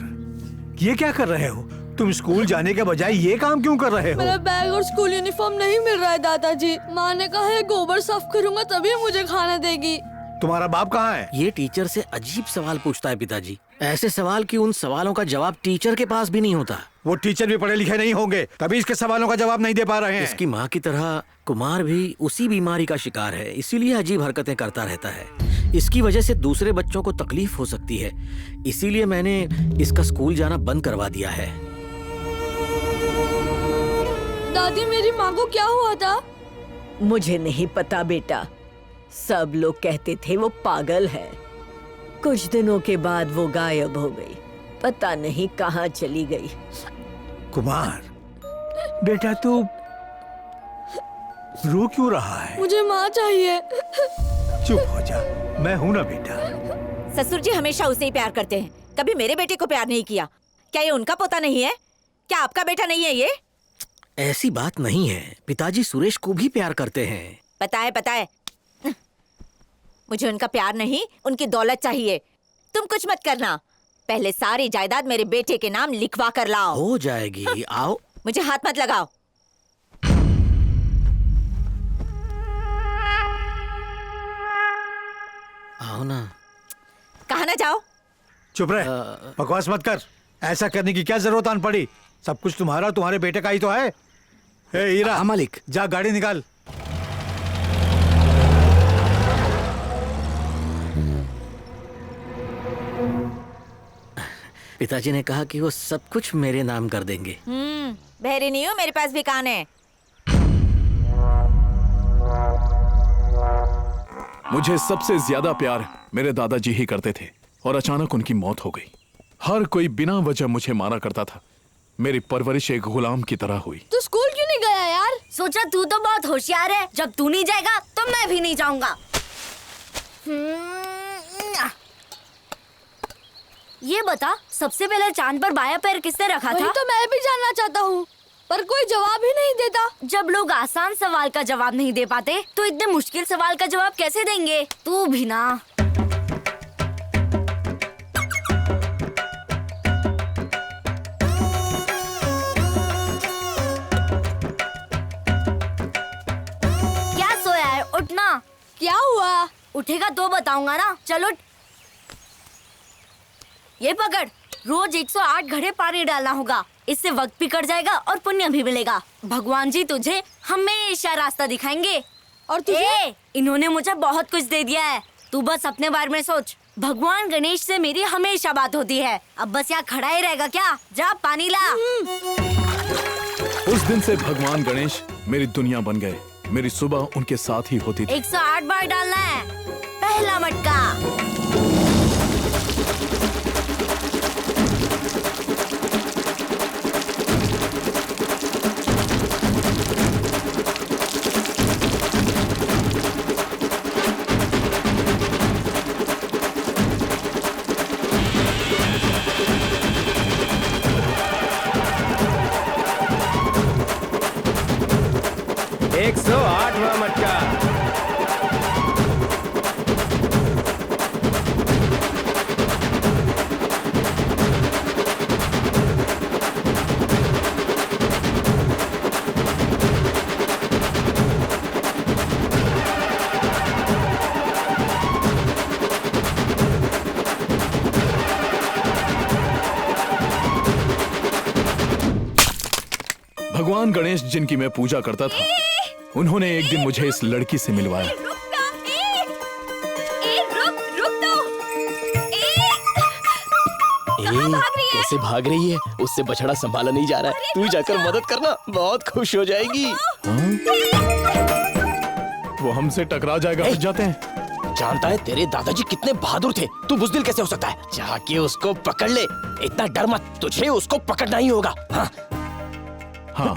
O: ये क्या कर रहे हो? तुम स्कूल जाने के बजाय ये काम क्यों कर रहे हो?
H: मेरा बैग और स्कूल यूनिफॉर्म नहीं मिल रहा है दादाजी। माँ ने कहा है गोबर साफ करूंगा तभी मुझे खाना देगी।
O: तुम्हारा बाप कहाँ है?
C: ये टीचर से अजीब सवाल पूछता है पिताजी। ऐसे सवाल कि उन सवालों का जवाब टीचर के पास भी नहीं होता।
O: वो टीचर भी पढ़े लिखे नहीं होंगे, तभी इसके सवालों का जवाब नहीं दे पा रहे हैं।
C: इसकी माँ की तरह कुमार भी उसी बीमारी का शिकार है, इसीलिए अजीब हरकतें करता रहता है। इसकी वजह से दूसरे बच्चों को तकलीफ हो सकती है, इसीलिए मैंने इसका स्कूल जाना बंद करवा दिया है।
H: दादी, मेरी माँ को क्या हुआ था?
N: मुझे नहीं पता बेटा, सब लोग कहते थे वो पागल है। कुछ दिनों के बाद वो गायब हो गई, पता नहीं कहाँ चली गई।
O: कुमार बेटा, तू रो क्यों रहा है?
H: मुझे माँ चाहिए।
O: चुप हो जा, मैं हूं ना बेटा।
N: ससुर जी हमेशा उसे ही प्यार करते हैं, कभी मेरे बेटे को प्यार नहीं किया। क्या ये उनका पोता नहीं है? क्या आपका बेटा नहीं है ये?
C: ऐसी बात नहीं है, पिताजी सुरेश को भी प्यार करते हैं।
N: पता है मुझे उनका प्यार नहीं, उनकी दौलत चाहिए। तुम कुछ मत करना, पहले सारी जायदाद मेरे बेटे के नाम लिखवा कर लाओ।
C: हो जाएगी, आओ।
N: मुझे हाथ मत लगाओ।
C: आओ ना।
N: कहाँ ना जाओ?
S: चुप रहे, बकवास मत कर। ऐसा करने की क्या जरूरत आन पड़ी? सब कुछ तुम्हारा, तुम्हारे बेटे का ही तो है। ए हीरा,
C: मालिक,
S: जा गाड़ी निकाल।
C: पिताजी ने कहा कि वो सब कुछ मेरे नाम कर देंगे।
N: बहरी नहीं हूँ, मेरे पास भी कान है।
J: मुझे सबसे ज्यादा प्यार मेरे दादाजी ही करते थे और अचानक उनकी मौत हो गई। हर कोई बिना वजह मुझे मारा करता था। मेरी परवरिश एक गुलाम की तरह हुई।
H: तू स्कूल क्यों नहीं गया यार? सोचा तू तो बहुत होशियार है, जब तू नहीं जाएगा तो मैं भी नहीं जाऊंगा। ये बता, सबसे पहले चांद पर बायां पैर किसने रखा था?
E: तो मैं भी जानना चाहता हूँ, पर कोई जवाब ही नहीं देता।
H: जब लोग आसान सवाल का जवाब नहीं दे पाते तो इतने मुश्किल सवाल का जवाब कैसे देंगे? तू भी ना। क्या सोया है? उठना।
E: क्या हुआ?
H: उठेगा तो बताऊंगा ना। चलो ये पकड़, रोज 108 घड़े पानी डालना होगा। इससे वक्त भी कट जाएगा और पुण्य भी मिलेगा। भगवान जी तुझे हमेशा रास्ता दिखाएंगे। और तुझे? इन्होंने मुझे बहुत कुछ दे दिया है, तू बस अपने बारे में सोच। भगवान गणेश से मेरी हमेशा बात होती है। अब बस यहाँ खड़ा ही रहेगा क्या? जा पानी ला।
J: उस दिन से भगवान गणेश मेरी दुनिया बन गए। मेरी सुबह उनके साथ ही होती थी।
H: 108 बार डालना है। पहला मटका।
B: मटका।
J: भगवान गणेश जिनकी मैं पूजा करता था, उन्होंने एक दिन मुझे इस लड़की से मिलवाया।
P: कैसे भाग रही है? उससे बछड़ा संभाला नहीं जा रहा है। तू जाकर मदद करना, बहुत खुश हो जाएगी।
J: वो हमसे टकरा जाएगा। हट जाते हैं।
P: जानता है तेरे दादाजी कितने बहादुर थे, तू बुज़दिल कैसे हो सकता है? जाके उसको पकड़ ले। इतना डर मत, तुझे उसको पकड़ना ही होगा। हाँ
J: हाँ।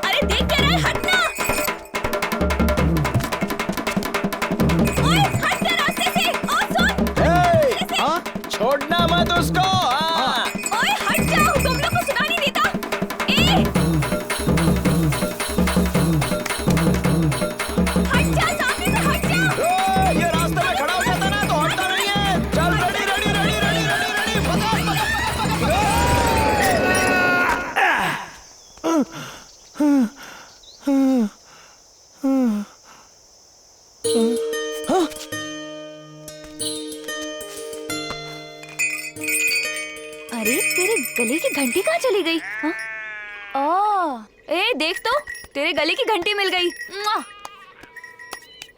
N: अरे देख क्या रहा है? हटना! ओए, हट जा रास्ते से! और सुन!
P: छोड़ना मत उसको।
N: ओए, हट जाओ! तुम लोग को सुना नहीं देता? हट जा, सामने से हट जा!
P: ये रास्ते में खड़ा हो जाता ना तो हटता नहीं है। चल ready ready ready ready ready
K: अरे तेरे गले की घंटी कहाँ चली गई?
N: ए देख तो, तेरे गले की घंटी मिल गई।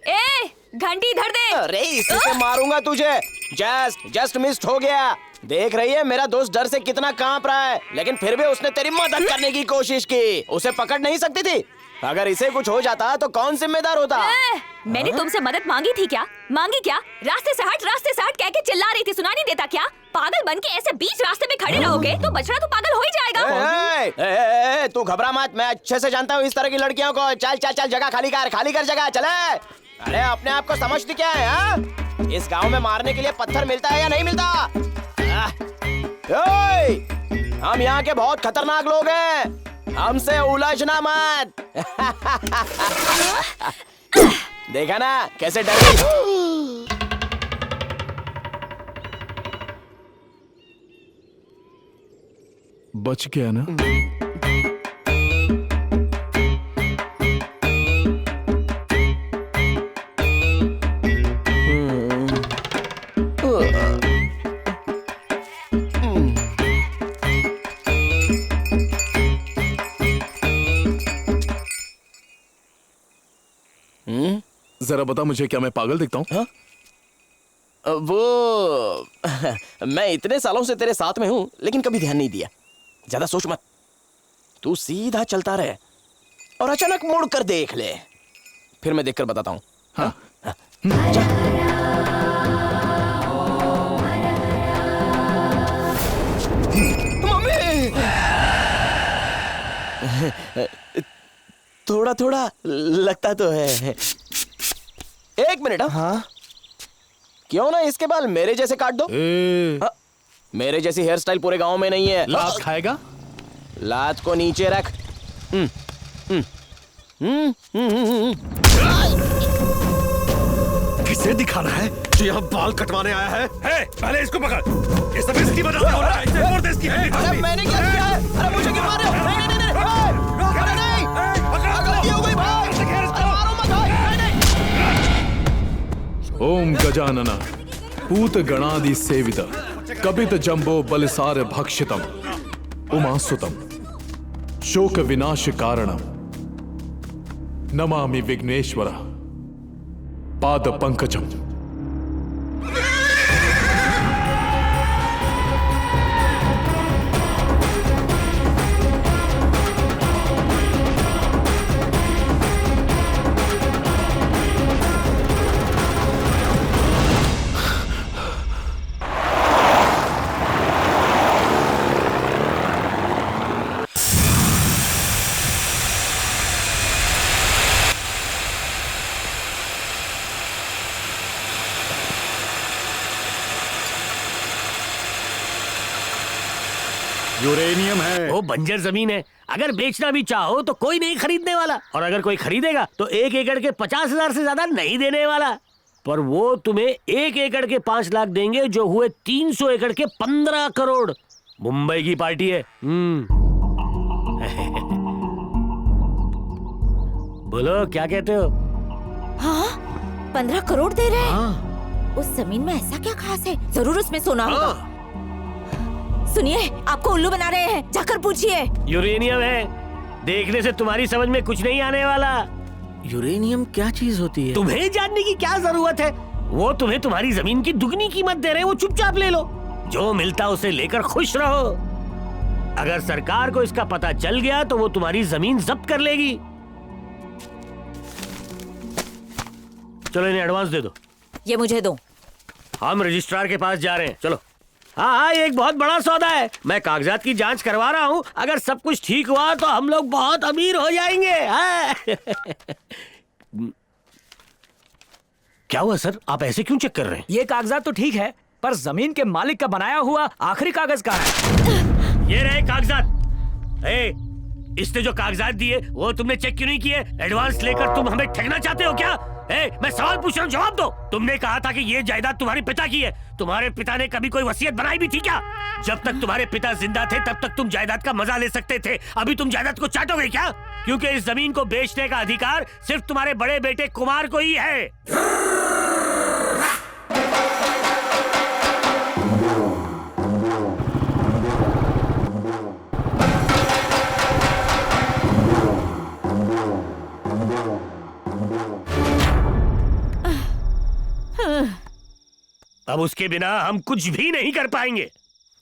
N: ए घंटी इधर दे।
P: अरे इसी से मारूंगा तुझे। जस्ट मिस्ड हो गया। देख रही है मेरा दोस्त डर से कितना कांप रहा है, लेकिन फिर भी उसने तेरी मदद करने की कोशिश की। उसे पकड़ नहीं सकती थी। अगर इसे कुछ हो जाता तो कौन जिम्मेदार होता?
N: मैंने तुमसे मदद मांगी थी क्या? मांगी क्या? रास्ते से हट कह के चिल्ला रही थी, सुना नहीं देता क्या? पागल बन के ऐसे बीच रास्ते में खड़े रहोगे तो बछड़ा तो पागल हो ही जाएगा।
P: तू घबरा मत, मैं अच्छे से जानता हूँ इस तरह की लड़कियों को। चल चल चल, जगह खाली कर जगह। चले। अरे अपने आप को समझती क्या है? इस गांव में मारने के लिए पत्थर मिलता है या नहीं मिलता? हम यहाँ के बहुत खतरनाक लोग हैं, हमसे उलझना मत। देखा ना कैसे डर गई।
J: बच गया ना? जरा बता मुझे, क्या मैं पागल दिखता हूँ?
P: वो मैं इतने सालों से तेरे साथ में हूं लेकिन कभी ध्यान नहीं दिया। ज्यादा सोच मत, तू सीधा चलता रहे और अचानक मुड़ कर देख ले, फिर मैं देखकर बताता हूं। हाँ? मम्मी! थोड़ा थोड़ा लगता तो है। एक मिनट। हाँ, क्यों ना इसके बाल मेरे जैसे काट दो। मेरे जैसी हेयर स्टाइल पूरे गांव में नहीं है।
J: लात खाएगा?
P: लात को नीचे रख।
M: किसे दिखाना है जो यहाँ बाल कटवाने आया है?
L: पहले इसको पकड़। ये सब इसकी वजह से हो रहा है। इसे और दे इसकी।
P: अरे मैंने क्या किया है? अरे मुझे क्यों मार रहे हो? नहीं नहीं नहीं नहीं। अरे नहीं, गलती हो गई भाई। अरे मारो मत भाई।
J: ओम गजानन पूत गणादि सेवित कपित जंबो बलसार भक्षितम उमासुतम शोक विनाश कारणम नमामि विघ्नेश्वर पाद पंकजम।
L: यूरेनियम है। वो बंजर जमीन है, अगर बेचना भी चाहो तो कोई नहीं खरीदने वाला, और अगर कोई खरीदेगा तो 1 एकड़ के 50,000 से ज्यादा नहीं देने वाला। पर वो तुम्हें 1 एकड़ के 5 लाख देंगे, जो हुए 300 एकड़ के 15 करोड़। मुंबई की पार्टी है। बोलो क्या कहते हो?
N: हाँ, 15 करोड़ दे रहे हैं। उस जमीन में ऐसा क्या खास है? जरूर उसमें सोना होगा। सुनिए, आपको उल्लू बना रहे हैं, जाकर पूछिए।
L: यूरेनियम है, देखने से तुम्हारी समझ में कुछ नहीं आने वाला।
C: यूरेनियम क्या चीज होती है?
L: तुम्हें जानने की क्या जरूरत है? वो तुम्हें तुम्हारी जमीन की दुगनी कीमत दे रहे हैं, वो चुपचाप ले लो। जो मिलता उसे लेकर खुश रहो। अगर सरकार को इसका पता चल गया तो वो तुम्हारी जमीन जब्त कर लेगी। चलो इन्हें एडवांस दे दो।
N: ये मुझे दो।
L: हम रजिस्ट्रार के पास जा रहे हैं, चलो। हाँ, ये एक बहुत बड़ा सौदा है। मैं कागजात की जांच करवा रहा हूँ, अगर सब कुछ ठीक हुआ तो हम लोग बहुत अमीर हो जाएंगे। क्या हुआ सर, आप ऐसे क्यों चेक कर रहे हैं?
D: ये कागजात तो ठीक है, पर जमीन के मालिक का बनाया हुआ आखिरी कागज कहाँ है?
L: ये रहे कागजात। इसने जो कागजात दिए वो तुमने चेक क्यों नहीं किए? एडवांस लेकर तुम हमें ठगना चाहते हो क्या? मैं सवाल पूछ रहा हूँ, जवाब दो। तुमने कहा था कि ये जायदाद तुम्हारे पिता की है। तुम्हारे पिता ने कभी कोई वसीयत बनाई भी थी क्या? जब तक तुम्हारे पिता जिंदा थे तब तक तुम जायदाद का मजा ले सकते थे। अभी तुम जायदाद को चाटोगे क्या? क्योंकि इस जमीन को बेचने का अधिकार सिर्फ तुम्हारे बड़े बेटे कुमार को ही है। अब उसके बिना हम कुछ भी नहीं कर पाएंगे।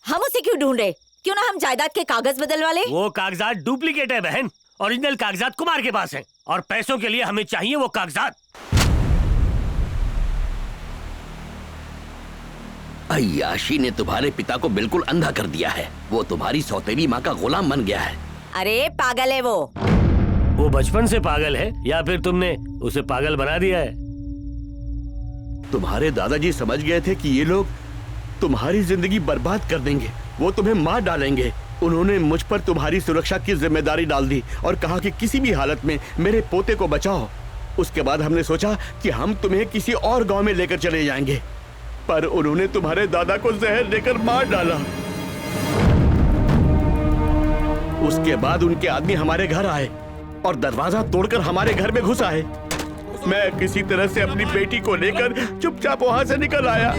N: हम उसे क्यों ढूंढ रहे? क्यों ना हम जायदाद के कागज बदलवा ले?
L: वो कागजात डुप्लीकेट है बहन, ओरिजिनल कागजात कुमार के पास हैं, और पैसों के लिए हमें चाहिए वो कागजात।
T: अय्याशी ने तुम्हारे पिता को बिल्कुल अंधा कर दिया है। वो तुम्हारी सौतेली माँ का गुलाम बन गया है।
N: अरे पागल है वो।
L: वो बचपन से पागल है या फिर तुमने उसे पागल बना दिया है?
T: तुम्हारे दादाजी समझ गए थे कि ये लोग तुम्हारी जिंदगी बर्बाद कर देंगे। वो तुम्हें मार डालेंगे, उन्होंने मुझ पर तुम्हारी सुरक्षा की जिम्मेदारी डाल दी और कहा कि किसी भी हालत में मेरे पोते को बचाओ। उसके बाद हमने सोचा कि हम तुम्हें किसी और गांव में लेकर चले जाएंगे, पर उन्होंने तुम्हारे दादा को जहर देकर मार डाला। उसके बाद उनके आदमी हमारे घर आए और दरवाजा तोड़कर हमारे घर में घुस आए। मैं किसी तरह से अपनी बेटी को लेकर चुपचाप वहां से निकल आया।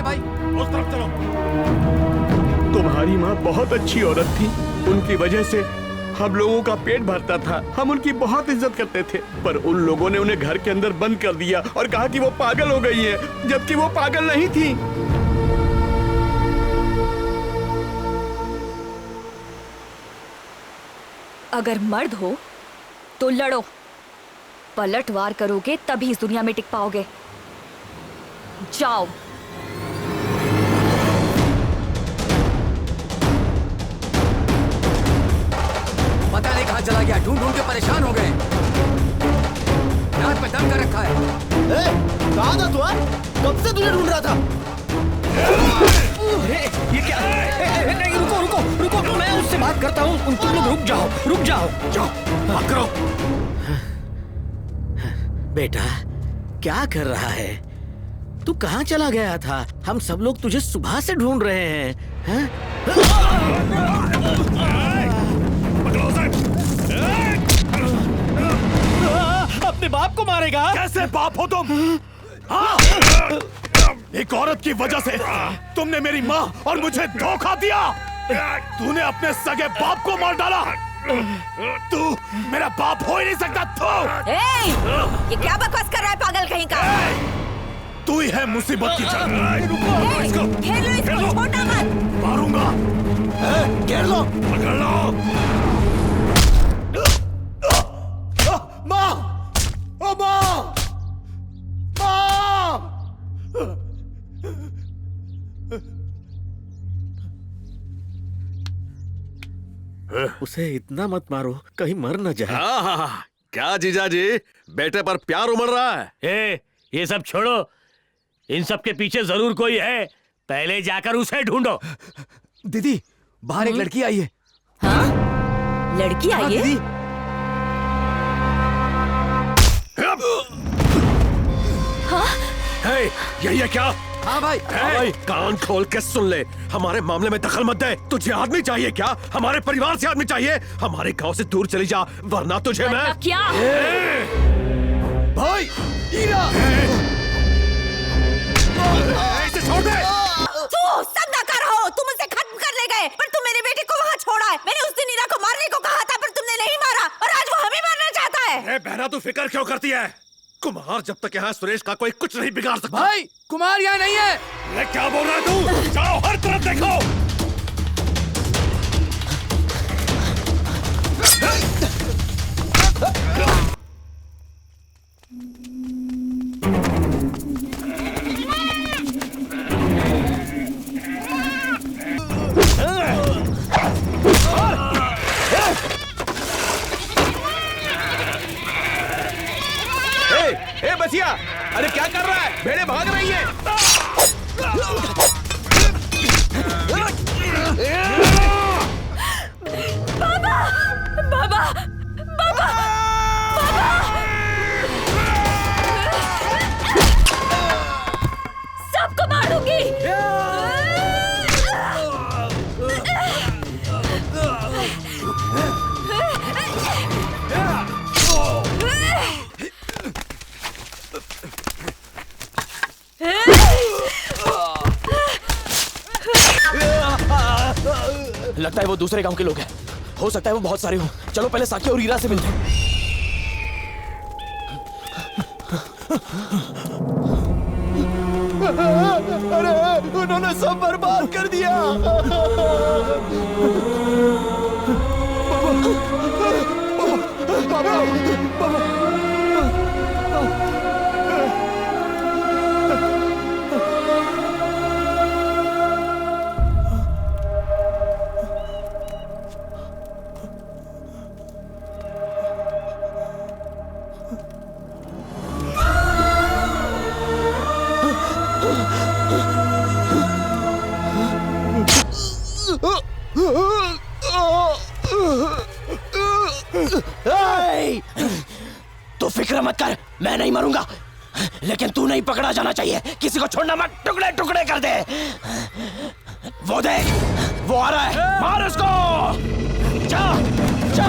T: तुम्हारी माँ बहुत अच्छी औरत थी, उनकी वजह से हम लोगों का पेट भरता था। हम उनकी बहुत इज्जत करते थे, पर उन लोगों ने उन्हें घर के अंदर बंद कर दिया और कहा कि वो पागल हो गई है, जबकि वो पागल नहीं थी।
N: अगर मर्द हो तो लड़ो, पलटवार करोगे तभी इस दुनिया में टिक पाओगे। जाओ।
A: पता नहीं कहाँ चला गया, ढूंढ ढूंढ के परेशान हो गए। नाक पे दम कर रखा है।
P: कहाँ था तू? कब से तुझे ढूंढ रहा था?
C: ये क्या? नहीं, रुको रुको रुको, मैं उससे बात करता हूँ। तुम लोग रुक जाओ, रुक जाओ, जाओ, बात करो। बेटा, क्या कर रहा है? तू कहाँ चला गया था? हम सब लोग तुझे सुबह से ढूंढ रहे हैं।
J: अपने बाप को मारेगा? कैसे बाप हो तुम? एक औरत की वजह से तुमने मेरी माँ और मुझे धोखा दिया। तूने अपने सगे बाप को मार डाला। तू मेरा बाप हो ही नहीं सकता। तू
N: ये क्या बकवास कर रहा है पागल कहीं का?
J: तू ही है मुसीबत की जड़।
N: घेर लो इसको, छोड़ना मत।
J: मारूंगा।
P: घेर लो,
J: पकड़ लो। माँ, ओ माँ, माँ।
C: उसे इतना मत मारो, कहीं मर न जाए।
M: हाँ, क्या जीजा जी, बेटे पर प्यार उमड़ रहा है।
L: ये सब छोड़ो, इन सब के पीछे जरूर कोई है। पहले जाकर उसे ढूंढो।
A: दीदी, बाहर एक लड़की आई है।
N: हाँ? लड़की आई है?
M: हे, यही है क्या?
A: हाँ भाई।
M: भाई, कान खोल के सुन ले, हमारे मामले में दखल मत दे। तुझे आदमी चाहिए क्या? हमारे परिवार से आदमी चाहिए। हमारे गांव से दूर चली जा, वरना तुझे मैं
N: क्या?
M: भाई, ईरा, इसे छोड़ दे।
N: तू सब नकार हो, तुम उसे खत्म कर ले गए, पर तुम मेरे बेटे को वहाँ छोड़ा है। मैंने उस दिन ईरा को मारने को कहा था, पर तुमने नहीं मारा, और आज वो हमें मारना चाहता है।
M: बहना, तू फिक्र क्यों करती है? कुमार जब तक यहाँ सुरेश का कोई कुछ नहीं बिगाड़ सकता।
A: भाई, कुमार यहाँ नहीं है।
M: मैं क्या बोल रहा तू? जाओ, हर तरफ देखो।
B: ए बसिया, अरे क्या कर रहा है? भेड़े भाग रही है।
N: बाबा, बाबा, बाबा, बाबा! सबको मारूंगी।
P: लगता है वो दूसरे गांव के लोग हैं। हो सकता है वो बहुत सारे हों। चलो पहले साकी और ईरा से मिलते हैं।
B: अरे उन्होंने सब बर्बाद कर दिया।
P: तू फिक्र मत कर, मैं नहीं मरूंगा, लेकिन तू नहीं पकड़ा जाना चाहिए। किसी को छोड़ना मत, टुकड़े टुकड़े कर दे। वो देख, वो आ रहा है, मार उसको। जा जा।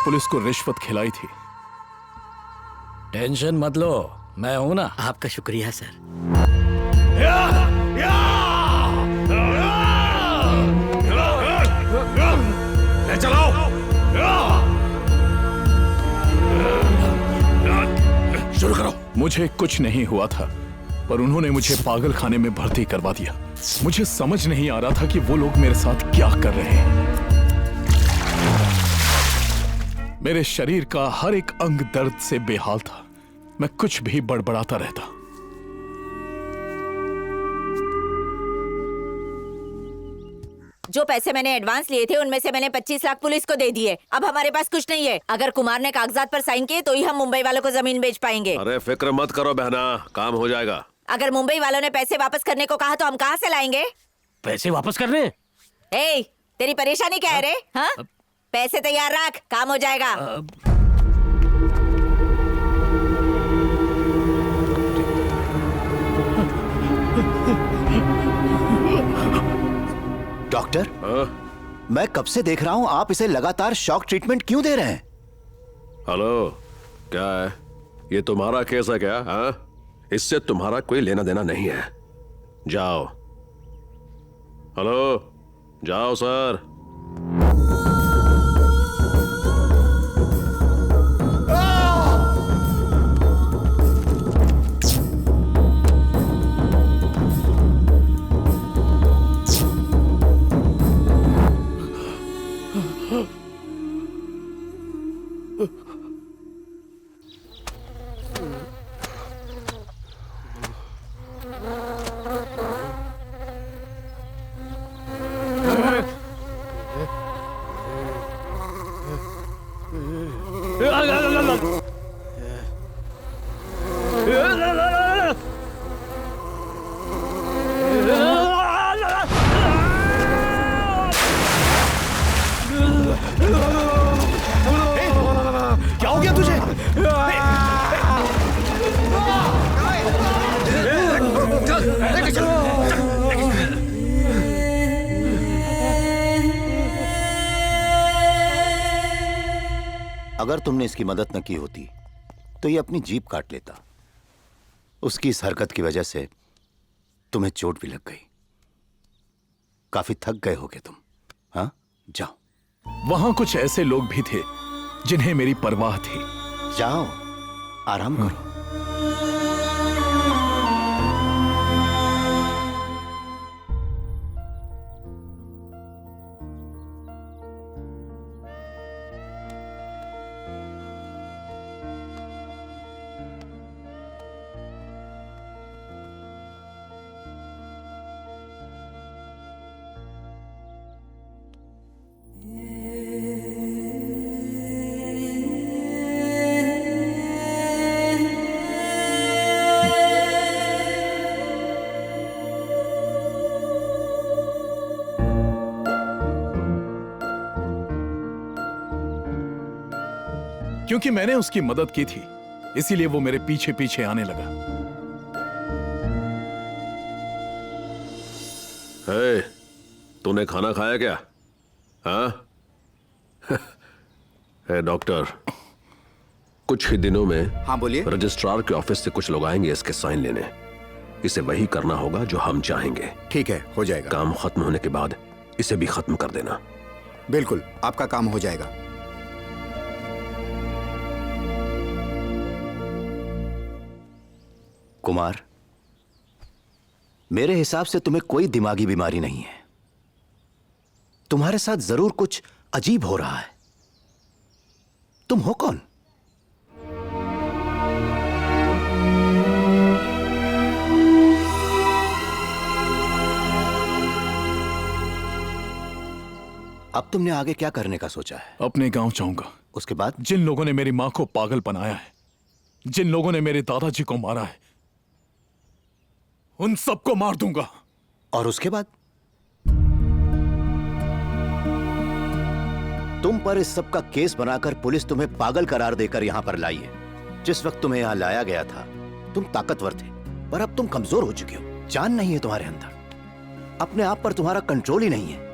J: पुलिस को रिश्वत खिलाई थी।
C: टेंशन मत लो, मैं हूं ना। आपका शुक्रिया सर।
J: ले चलाओ। शुरू करो। मुझे कुछ नहीं हुआ था, पर उन्होंने मुझे पागल खाने में भर्ती करवा दिया। मुझे समझ नहीं आ रहा था कि वो लोग मेरे साथ क्या कर रहे हैं। मेरे शरीर का हर एक अंग दर्द से बेहाल था। मैं कुछ भी बड़बड़ाता रहता।
N: जो पैसे मैंने एडवांस लिए थे उनमें से मैंने 25 लाख पुलिस को दे दिए। अब हमारे पास कुछ नहीं है। अगर कुमार ने कागजात पर साइन किए तो ही हम मुंबई वालों को जमीन बेच पाएंगे।
M: अरे फिक्र मत करो बहना, काम हो जाएगा।
N: अगर मुंबई वालों ने पैसे वापस करने को कहा तो हम कहाँ से लाएंगे?
L: पैसे वापस करने?
N: ए, तेरी परेशानी क्या है रे? हाँ? पैसे तैयार रख, काम हो जाएगा।
U: डॉक्टर, मैं कब से देख रहा हूं आप इसे लगातार शॉक ट्रीटमेंट क्यों दे रहे हैं?
M: हेलो, क्या है ये? तुम्हारा केस है क्या? हाँ, इससे तुम्हारा कोई लेना देना नहीं है। जाओ। हेलो, जाओ सर।
J: क्या हो गया तुझे?
U: अगर तुमने इसकी मदद न की होती तो ये अपनी जीभ काट लेता। उसकी इस हरकत की वजह से तुम्हें चोट भी लग गई, काफी थक गए होगे तुम। हाँ, जाओ।
J: वहां कुछ ऐसे लोग भी थे जिन्हें मेरी परवाह थी।
U: जाओ, आराम करो।
J: क्योंकि मैंने उसकी मदद की थी, इसीलिए वो मेरे पीछे पीछे आने लगा।
M: हे, तूने खाना खाया क्या? हाँ? हे डॉक्टर, कुछ ही दिनों में
U: हाँ बोलिए।
M: रजिस्ट्रार के ऑफिस से कुछ लोग आएंगे इसके साइन लेने। इसे वही करना होगा जो हम चाहेंगे।
U: ठीक है, हो जाएगा।
M: काम खत्म होने के बाद इसे भी खत्म कर देना।
U: बिल्कुल, आपका काम हो जाएगा। कुमार, मेरे हिसाब से तुम्हें कोई दिमागी बीमारी नहीं है। तुम्हारे साथ जरूर कुछ अजीब हो रहा है। तुम हो कौन? अब तुमने आगे क्या करने का सोचा है?
J: अपने गांव जाऊंगा।
U: उसके बाद?
J: जिन लोगों ने मेरी मां को पागल बनाया है, जिन लोगों ने मेरे दादाजी को मारा है, उन सबको मार दूंगा।
U: और उसके बाद? तुम पर इस सब का केस बनाकर पुलिस तुम्हें पागल करार देकर यहां पर लाई है। जिस वक्त तुम्हें यहां लाया गया था, तुम ताकतवर थे, पर अब तुम कमजोर हो चुके हो। जान नहीं है तुम्हारे अंदर, अपने आप पर तुम्हारा कंट्रोल ही नहीं है।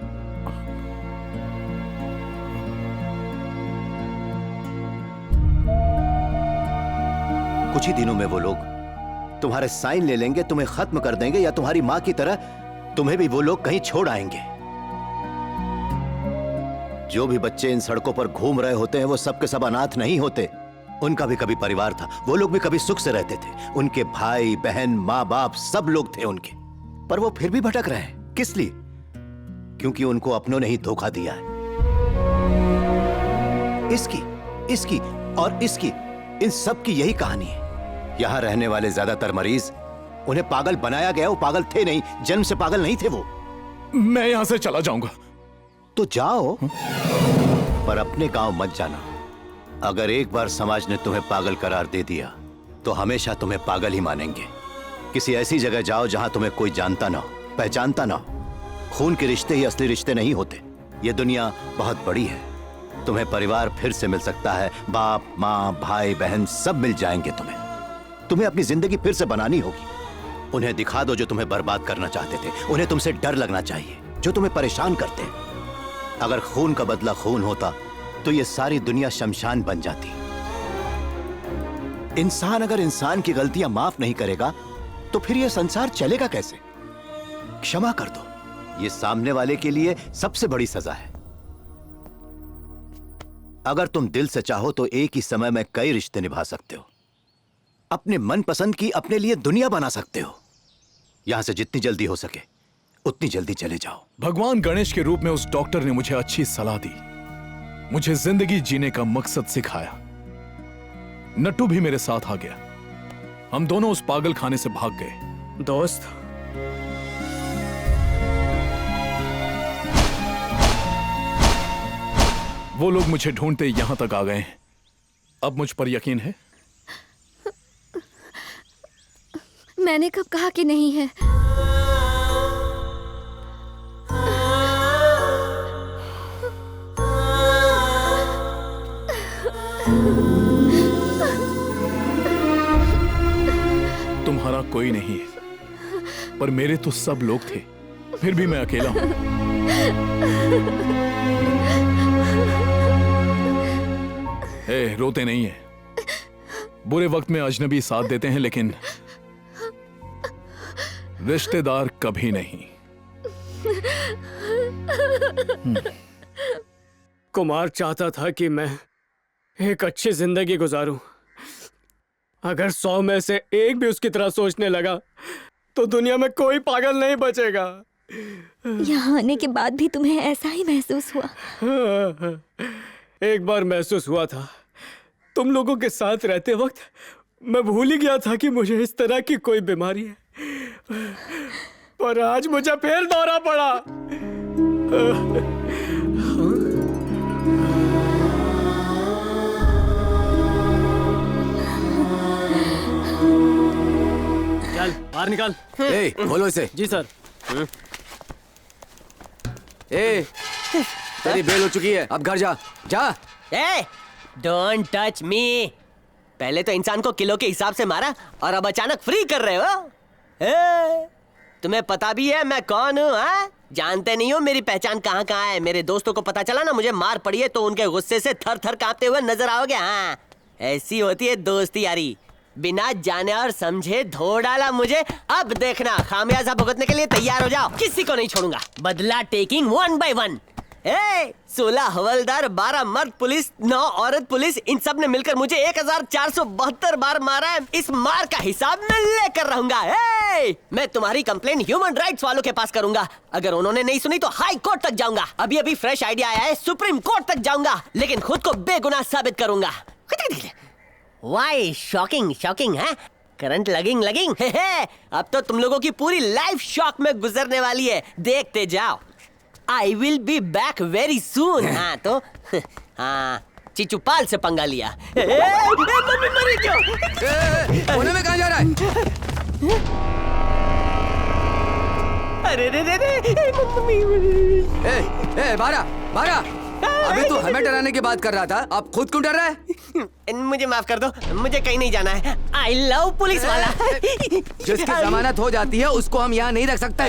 U: कुछ ही दिनों में वो लोग तुम्हारे साइन ले लेंगे, तुम्हें खत्म कर देंगे, या तुम्हारी मां की तरह तुम्हें भी वो लोग कहीं छोड़ आएंगे। जो भी बच्चे इन सड़कों पर घूम रहे होते हैं वो सब के सब अनाथ नहीं होते। उनका भी कभी परिवार था, वो लोग भी कभी सुख से रहते थे। उनके भाई बहन माँ बाप सब लोग थे उनके, पर वो फिर भी भटक रहे हैं। किस लिए? क्योंकि उनको अपनों ने ही धोखा दिया है। इसकी और इसकी, इन सब की यही कहानी है। यहां रहने वाले ज्यादातर मरीज, उन्हें पागल बनाया गया। वो पागल थे नहीं, जन्म से पागल नहीं थे वो।
J: मैं यहां से चला जाऊंगा।
U: तो जाओ, पर अपने गांव मत जाना। अगर एक बार समाज ने तुम्हें पागल करार दे दिया तो हमेशा तुम्हें पागल ही मानेंगे। किसी ऐसी जगह जाओ जहां तुम्हें कोई जानता ना हो, पहचानता ना हो। खून के रिश्ते ही असली रिश्ते नहीं होते। ये दुनिया बहुत बड़ी है, तुम्हें परिवार फिर से मिल सकता है। बाप माँ भाई बहन सब मिल जाएंगे तुम्हें अपनी जिंदगी फिर से बनानी होगी। उन्हें दिखा दो जो तुम्हें बर्बाद करना चाहते थे। उन्हें तुमसे डर लगना चाहिए जो तुम्हें परेशान करते हैं। अगर खून का बदला खून होता तो ये सारी दुनिया शमशान बन जाती। इंसान अगर इंसान की गलतियां माफ नहीं करेगा तो फिर ये संसार चलेगा कैसे? क्षमा कर दो, ये सामने वाले के लिए सबसे बड़ी सजा है। अगर तुम दिल से चाहो तो एक ही समय में कई रिश्ते निभा सकते हो। अपने मनपसंद की अपने लिए दुनिया बना सकते हो। यहां से जितनी जल्दी हो सके उतनी जल्दी चले जाओ।
J: भगवान गणेश के रूप में उस डॉक्टर ने मुझे अच्छी सलाह दी, मुझे जिंदगी जीने का मकसद सिखाया। नट्टू भी मेरे साथ आ गया। हम दोनों उस पागल खाने से भाग गए।
G: दोस्त,
J: वो लोग मुझे ढूंढते यहां तक आ गए। अब मुझ पर यकीन है?
K: मैंने कब कहा कि नहीं है?
J: तुम्हारा कोई नहीं है, पर मेरे तो सब लोग थे। फिर भी मैं अकेला हूं। रोते नहीं है। बुरे वक्त में अजनबी साथ देते हैं, लेकिन रिश्तेदार कभी नहीं।
G: कुमार चाहता था कि मैं एक अच्छी जिंदगी गुजारूं। अगर 100 में से एक भी उसकी तरह सोचने लगा तो दुनिया में कोई पागल नहीं बचेगा।
K: यहाँ आने के बाद भी तुम्हें ऐसा ही महसूस हुआ?
G: एक बार महसूस हुआ था। तुम लोगों के साथ रहते वक्त मैं भूल ही गया था कि मुझे इस तरह की कोई बीमारी है, पर आज मुझे फिर दौरा पड़ा।
D: चल बाहर निकाल।
A: ए, बोलो इसे।
D: जी सर।
A: ए, तेरी बेल हो चुकी है, अब घर जा। जा।
I: ए, डोंट टच मी। पहले तो इंसान को किलो के हिसाब से मारा और अब अचानक फ्री कर रहे हो। ए, तुम्हें पता भी है मैं कौन हूँ? हाँ, जानते नहीं हो मेरी पहचान कहाँ कहाँ है। मेरे दोस्तों को पता चला ना मुझे मार पड़ी है तो उनके गुस्से से थर थर कांपते हुए नजर आओगे। हाँ, ऐसी होती है दोस्ती यारी। बिना जाने और समझे धो डाला मुझे। अब देखना, खामियाजा भुगतने के लिए तैयार हो जाओ। किसी को नहीं छोड़ूंगा। बदला टेकिंग 1 by 1। 16 हवलदार, 12 मर्द पुलिस, 9 औरत पुलिस, इन सब ने मिलकर मुझे 1472 बार मारा है। इस मार का हिसाब मैं लेकर रहूंगा। मैं तुम्हारी कंप्लेन ह्यूमन राइट्स वालों के पास करूंगा। अगर उन्होंने नहीं सुनी तो हाई कोर्ट तक जाऊंगा। अभी अभी फ्रेश आइडिया आया है, सुप्रीम कोर्ट तक जाऊंगा, लेकिन खुद को बेगुनाह साबित करूंगा। वाई शॉकिंग शॉकिंग है, करंट लगिंग लगिंग। अब तो तुम लोगों की पूरी लाइफ शॉक में गुजरने वाली है, देखते जाओ। I will be back very soon। हाँ तो हाँ, चिचुपाल से पंगा लिया। मम्मी मरी क्यों?
A: कोने में कहाँ जा रहा है?
I: अरे रे रे रे, मम्मी।
A: बारा बारा, अभी तू हमें डराने की बात कर रहा था, अब खुद क्यों डर रहा है?
I: मुझे माफ कर दो, मुझे कहीं नहीं जाना है। I love पुलिस वाला।
A: जिसकी जमानत हो जाती है उसको हम यहाँ नहीं रख सकते।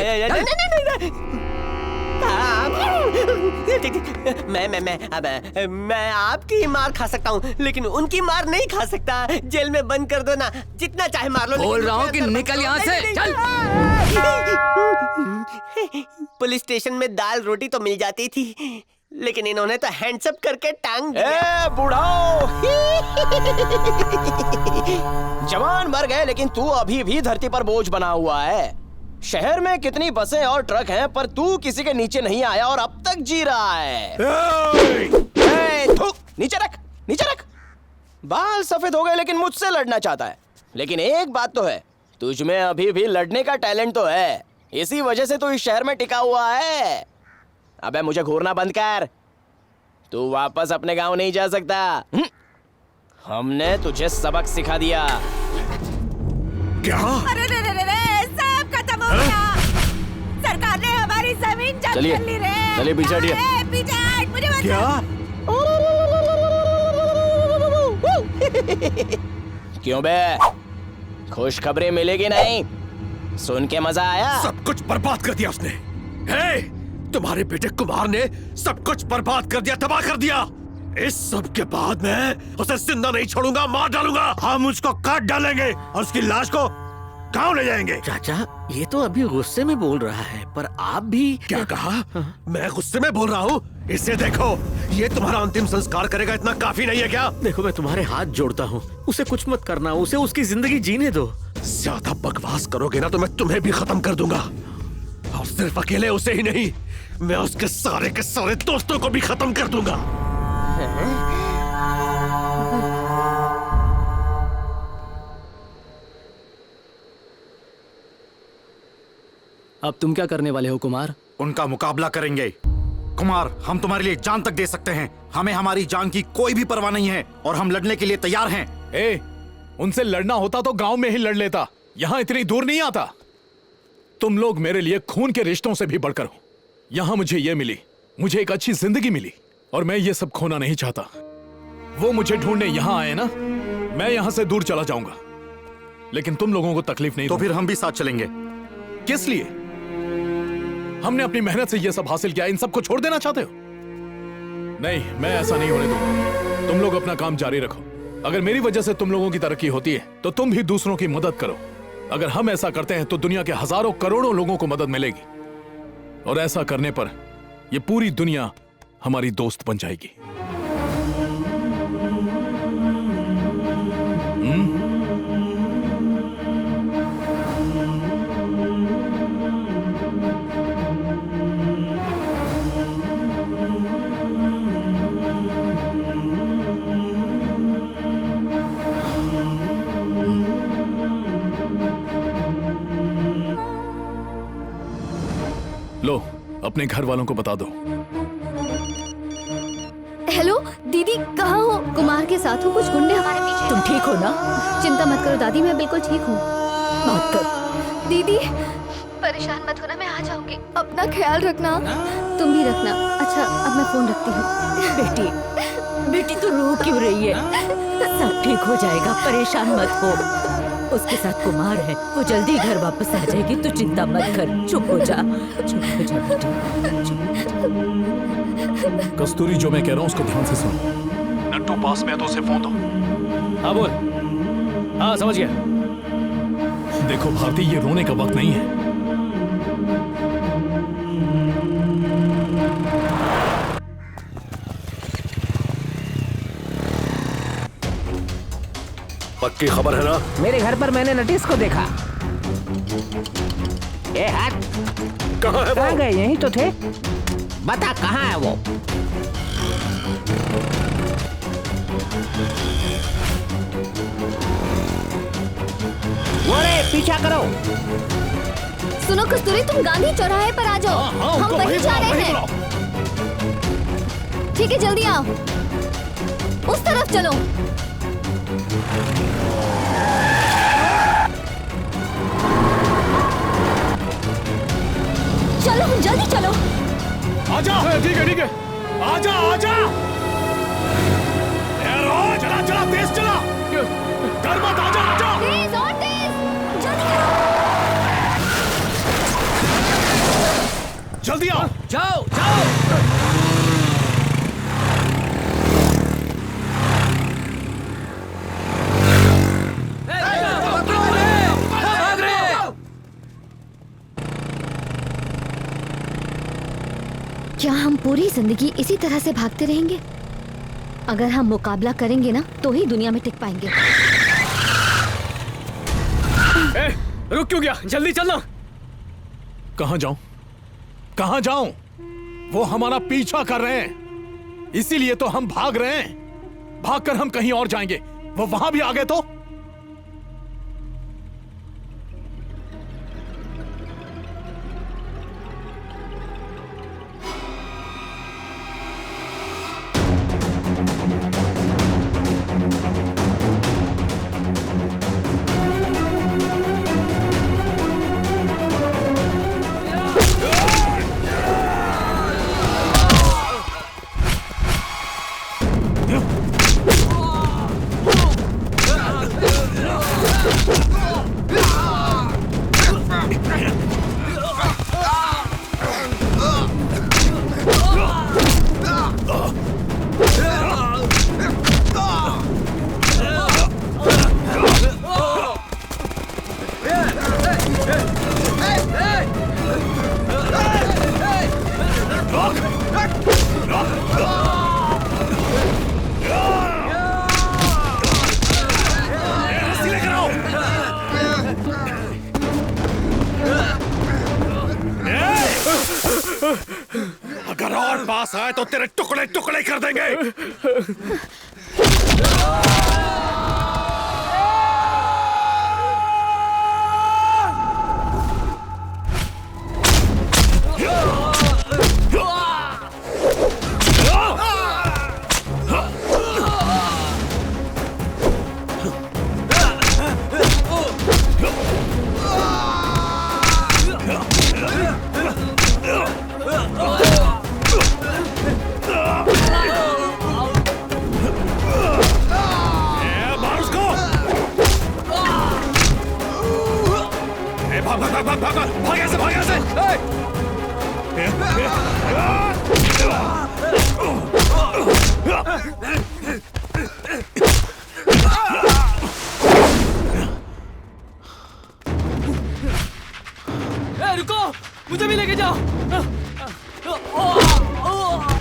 I: मैं आपकी मार खा सकता हूँ, लेकिन उनकी मार नहीं खा सकता। जेल में बंद कर दो ना, जितना चाहे मार लो।
A: बोल रहा हूँ कि निकल यहाँ से, चल।
I: पुलिस स्टेशन में दाल रोटी तो मिल जाती थी, लेकिन इन्होंने तो हैंड्सअप करके टांग
P: दिया। बुढ़ाओ, जवान मर गए लेकिन तू अभी भी धरती पर बोझ बना हुआ है। शहर में कितनी बसें और ट्रक हैं, पर तू किसी के नीचे नहीं आया और अब तक जी रहा है। नीचे रख, नीचे रख। बाल सफेद हो गए लेकिन मुझसे लड़ना चाहता है। लेकिन एक बात तो है, तुझ में अभी भी लड़ने का टैलेंट तो है। इसी वजह से तू इस शहर में टिका हुआ है। अबे मुझे घूरना बंद कर। तू वापस अपने गांव नहीं जा सकता। हमने तुझे सबक सिखा दिया।
J: क्या?
N: अरे रे रे रे, सब खत्म हो गया। सरकार ने हमारी जमीन जब्त कर ली रे।
P: चलिए पीछे हटिए।
N: पीछे हट, मुझे बचा।
P: क्या? क्यों बे, खुशखबरी मिलेगी नहीं? सुन के मजा आया?
M: सब कुछ बर्बाद कर दिया उसने। हे, तुम्हारे बेटे कुमार ने सब कुछ बर्बाद कर दिया, तबाह कर दिया। इस सब के बाद मैं उसे जिंदा नहीं छोड़ूंगा, मार डालूंगा। हम उसको काट डालेंगे और उसकी लाश को गांव ले जाएंगे।
C: चाचा, ये तो अभी गुस्से में बोल रहा है, पर आप भी
M: क्या कहा? मैं गुस्से में बोल रहा हूँ? इसे देखो, ये तुम्हारा अंतिम संस्कार करेगा, इतना काफी नहीं है क्या?
C: देखो, मैं तुम्हारे हाथ जोड़ता हूँ, उसे कुछ मत करना, उसे उसकी जिंदगी जीने दो।
M: ज्यादा बकवास करोगे ना तो मैं तुम्हें भी खत्म कर दूंगा, और सिर्फ अकेले उसे ही नहीं, मैं उसके सारे के सारे दोस्तों को भी खत्म कर दूंगा।
G: अब तुम क्या करने वाले हो कुमार?
R: उनका मुकाबला करेंगे। कुमार, हम तुम्हारे लिए जान तक दे सकते हैं। हमें हमारी जान की कोई भी परवाह नहीं है और हम लड़ने के लिए तैयार हैं।
J: उनसे लड़ना होता तो गांव में ही लड़ लेता, यहाँ इतनी दूर नहीं आता। तुम लोग मेरे लिए खून के रिश्तों से भी बढ़कर हो। यहाँ मुझे ये मिली, मुझे एक अच्छी जिंदगी मिली, और मैं ये सब खोना नहीं चाहता। वो मुझे ढूंढने यहाँ आए ना, मैं यहाँ से दूर चला जाऊंगा, लेकिन तुम लोगों को तकलीफ नहीं।
R: तो फिर हम भी साथ चलेंगे।
J: किस लिए? हमने अपनी मेहनत से ये सब हासिल किया, इन सबको छोड़ देना चाहते हो? नहीं, मैं ऐसा नहीं होने दूंगा। तुम लोग अपना काम जारी रखो। अगर मेरी वजह से तुम लोगों की तरक्की होती है तो तुम भी दूसरों की मदद करो। अगर हम ऐसा करते हैं तो दुनिया के हजारों करोड़ों लोगों को मदद मिलेगी, और ऐसा करने पर यह पूरी दुनिया हमारी दोस्त बन जाएगी। लो, अपने घर वालों को बता दो।
E: हेलो दीदी, कहाँ हो? कुमार के साथ हूँ, कुछ गुंडे हमारे पीछे।
N: तुम ठीक हो ना?
E: चिंता मत करो दादी, मैं बिल्कुल ठीक हूँ।
N: बात कर।
E: दीदी परेशान मत होना, मैं आ जाऊंगी। अपना ख्याल रखना। तुम भी रखना। अच्छा अब मैं फोन रखती हूँ।
N: बेटी, बेटी तू रो क्यों रही है? सब ठीक हो जाएगा, परेशान मत हो। उसके साथ कुमार है, वो जल्दी घर वापस आ जाएगी, तू चिंता मत कर। चुप हो जा, चुप हो जा बेटी।
J: कस्तूरी, जो मैं कह रहा हूँ उसको ध्यान से सुन। नट्टू पास में है तो उसे फोन दो।
G: हाँ बोल। हाँ समझ गया।
J: देखो भारती, ये रोने का वक्त नहीं है।
M: पक्की खबर है ना?
I: मेरे घर पर मैंने नटिस को देखा। ए हट,
M: कहाँ है वो?
I: कहाँ गए? यहीं तो थे। बता कहाँ है वो? बोले पीछा करो।
E: सुनो कस्तूरी, तुम गांधी चौराहे पर आ जाओ। हम वहीं जा रहे हैं। ठीक है, जल्दी आओ। उस तरफ चलो। चलो जल्दी चलो।
J: आजा। ठीक है ठीक है, आजा आजा। चला चला, तेज चला, डर मत, आजा आजा।
E: तेज और तेज, जल्दी करो।
J: जल्दी आओ।
D: जाओ जाओ।
E: क्या हम पूरी जिंदगी इसी तरह से भागते रहेंगे? अगर हम मुकाबला करेंगे ना तो ही दुनिया में टिक पाएंगे।
G: रुक क्यों गया? जल्दी चलना।
J: कहां जाऊं? कहां जाऊं? वो हमारा पीछा कर रहे हैं, इसीलिए तो हम भाग रहे हैं। भागकर हम कहीं और जाएंगे, वो वहां भी आ गए तो? अगर और पास आए तो तेरे टुकड़े टुकड़े कर देंगे।
G: मुझे भी लेके जाओ।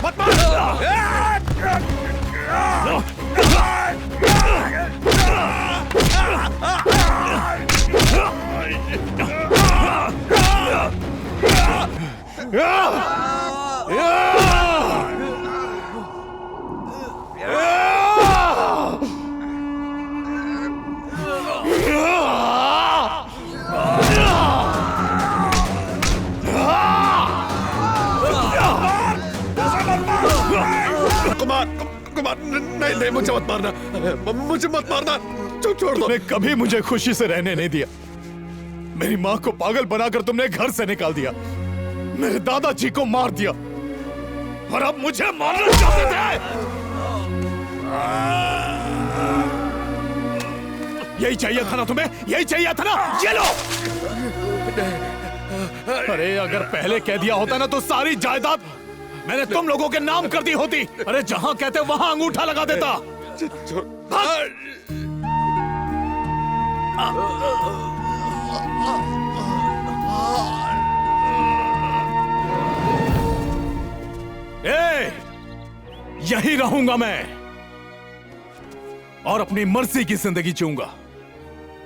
J: मत मार। कुमार नहीं नहीं, मुझे मत मारना, मुझे मत मारना, छोड़ दो। तुमने कभी मुझे खुशी से रहने नहीं दिया। मेरी माँ को पागल बनाकर तुमने घर से निकाल दिया, मेरे दादाजी को मार दिया, और अब मुझे मारना चाहते थे। यही चाहिए था ना तुम्हें, यही चाहिए था ना, ये लो। अरे अगर पहले कह दिया होता ना तो सारी जायदाद मैंने तुम लोगों के नाम कर दी होती। अरे जहां कहते वहां अंगूठा लगा देता। यही रहूंगा मैं और अपनी मर्जी की जिंदगी जीऊंगा।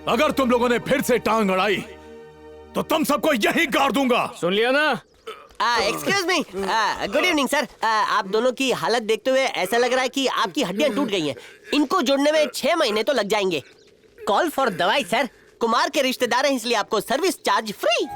J: अगर तुम लोगों ने फिर से टांग अड़ाई तो तुम सबको यही गाड़ दूंगा।
G: सुन लिया ना?
I: Excuse me, good evening sir. आप दोनों की हालत देखते हुए ऐसा लग रहा है कि आपकी हड्डियां टूट गई हैं। इनको जोड़ने में 6 महीने तो लग जाएंगे। कॉल फॉर दवाई सर। कुमार के रिश्तेदार हैं इसलिए आपको सर्विस चार्ज फ्री।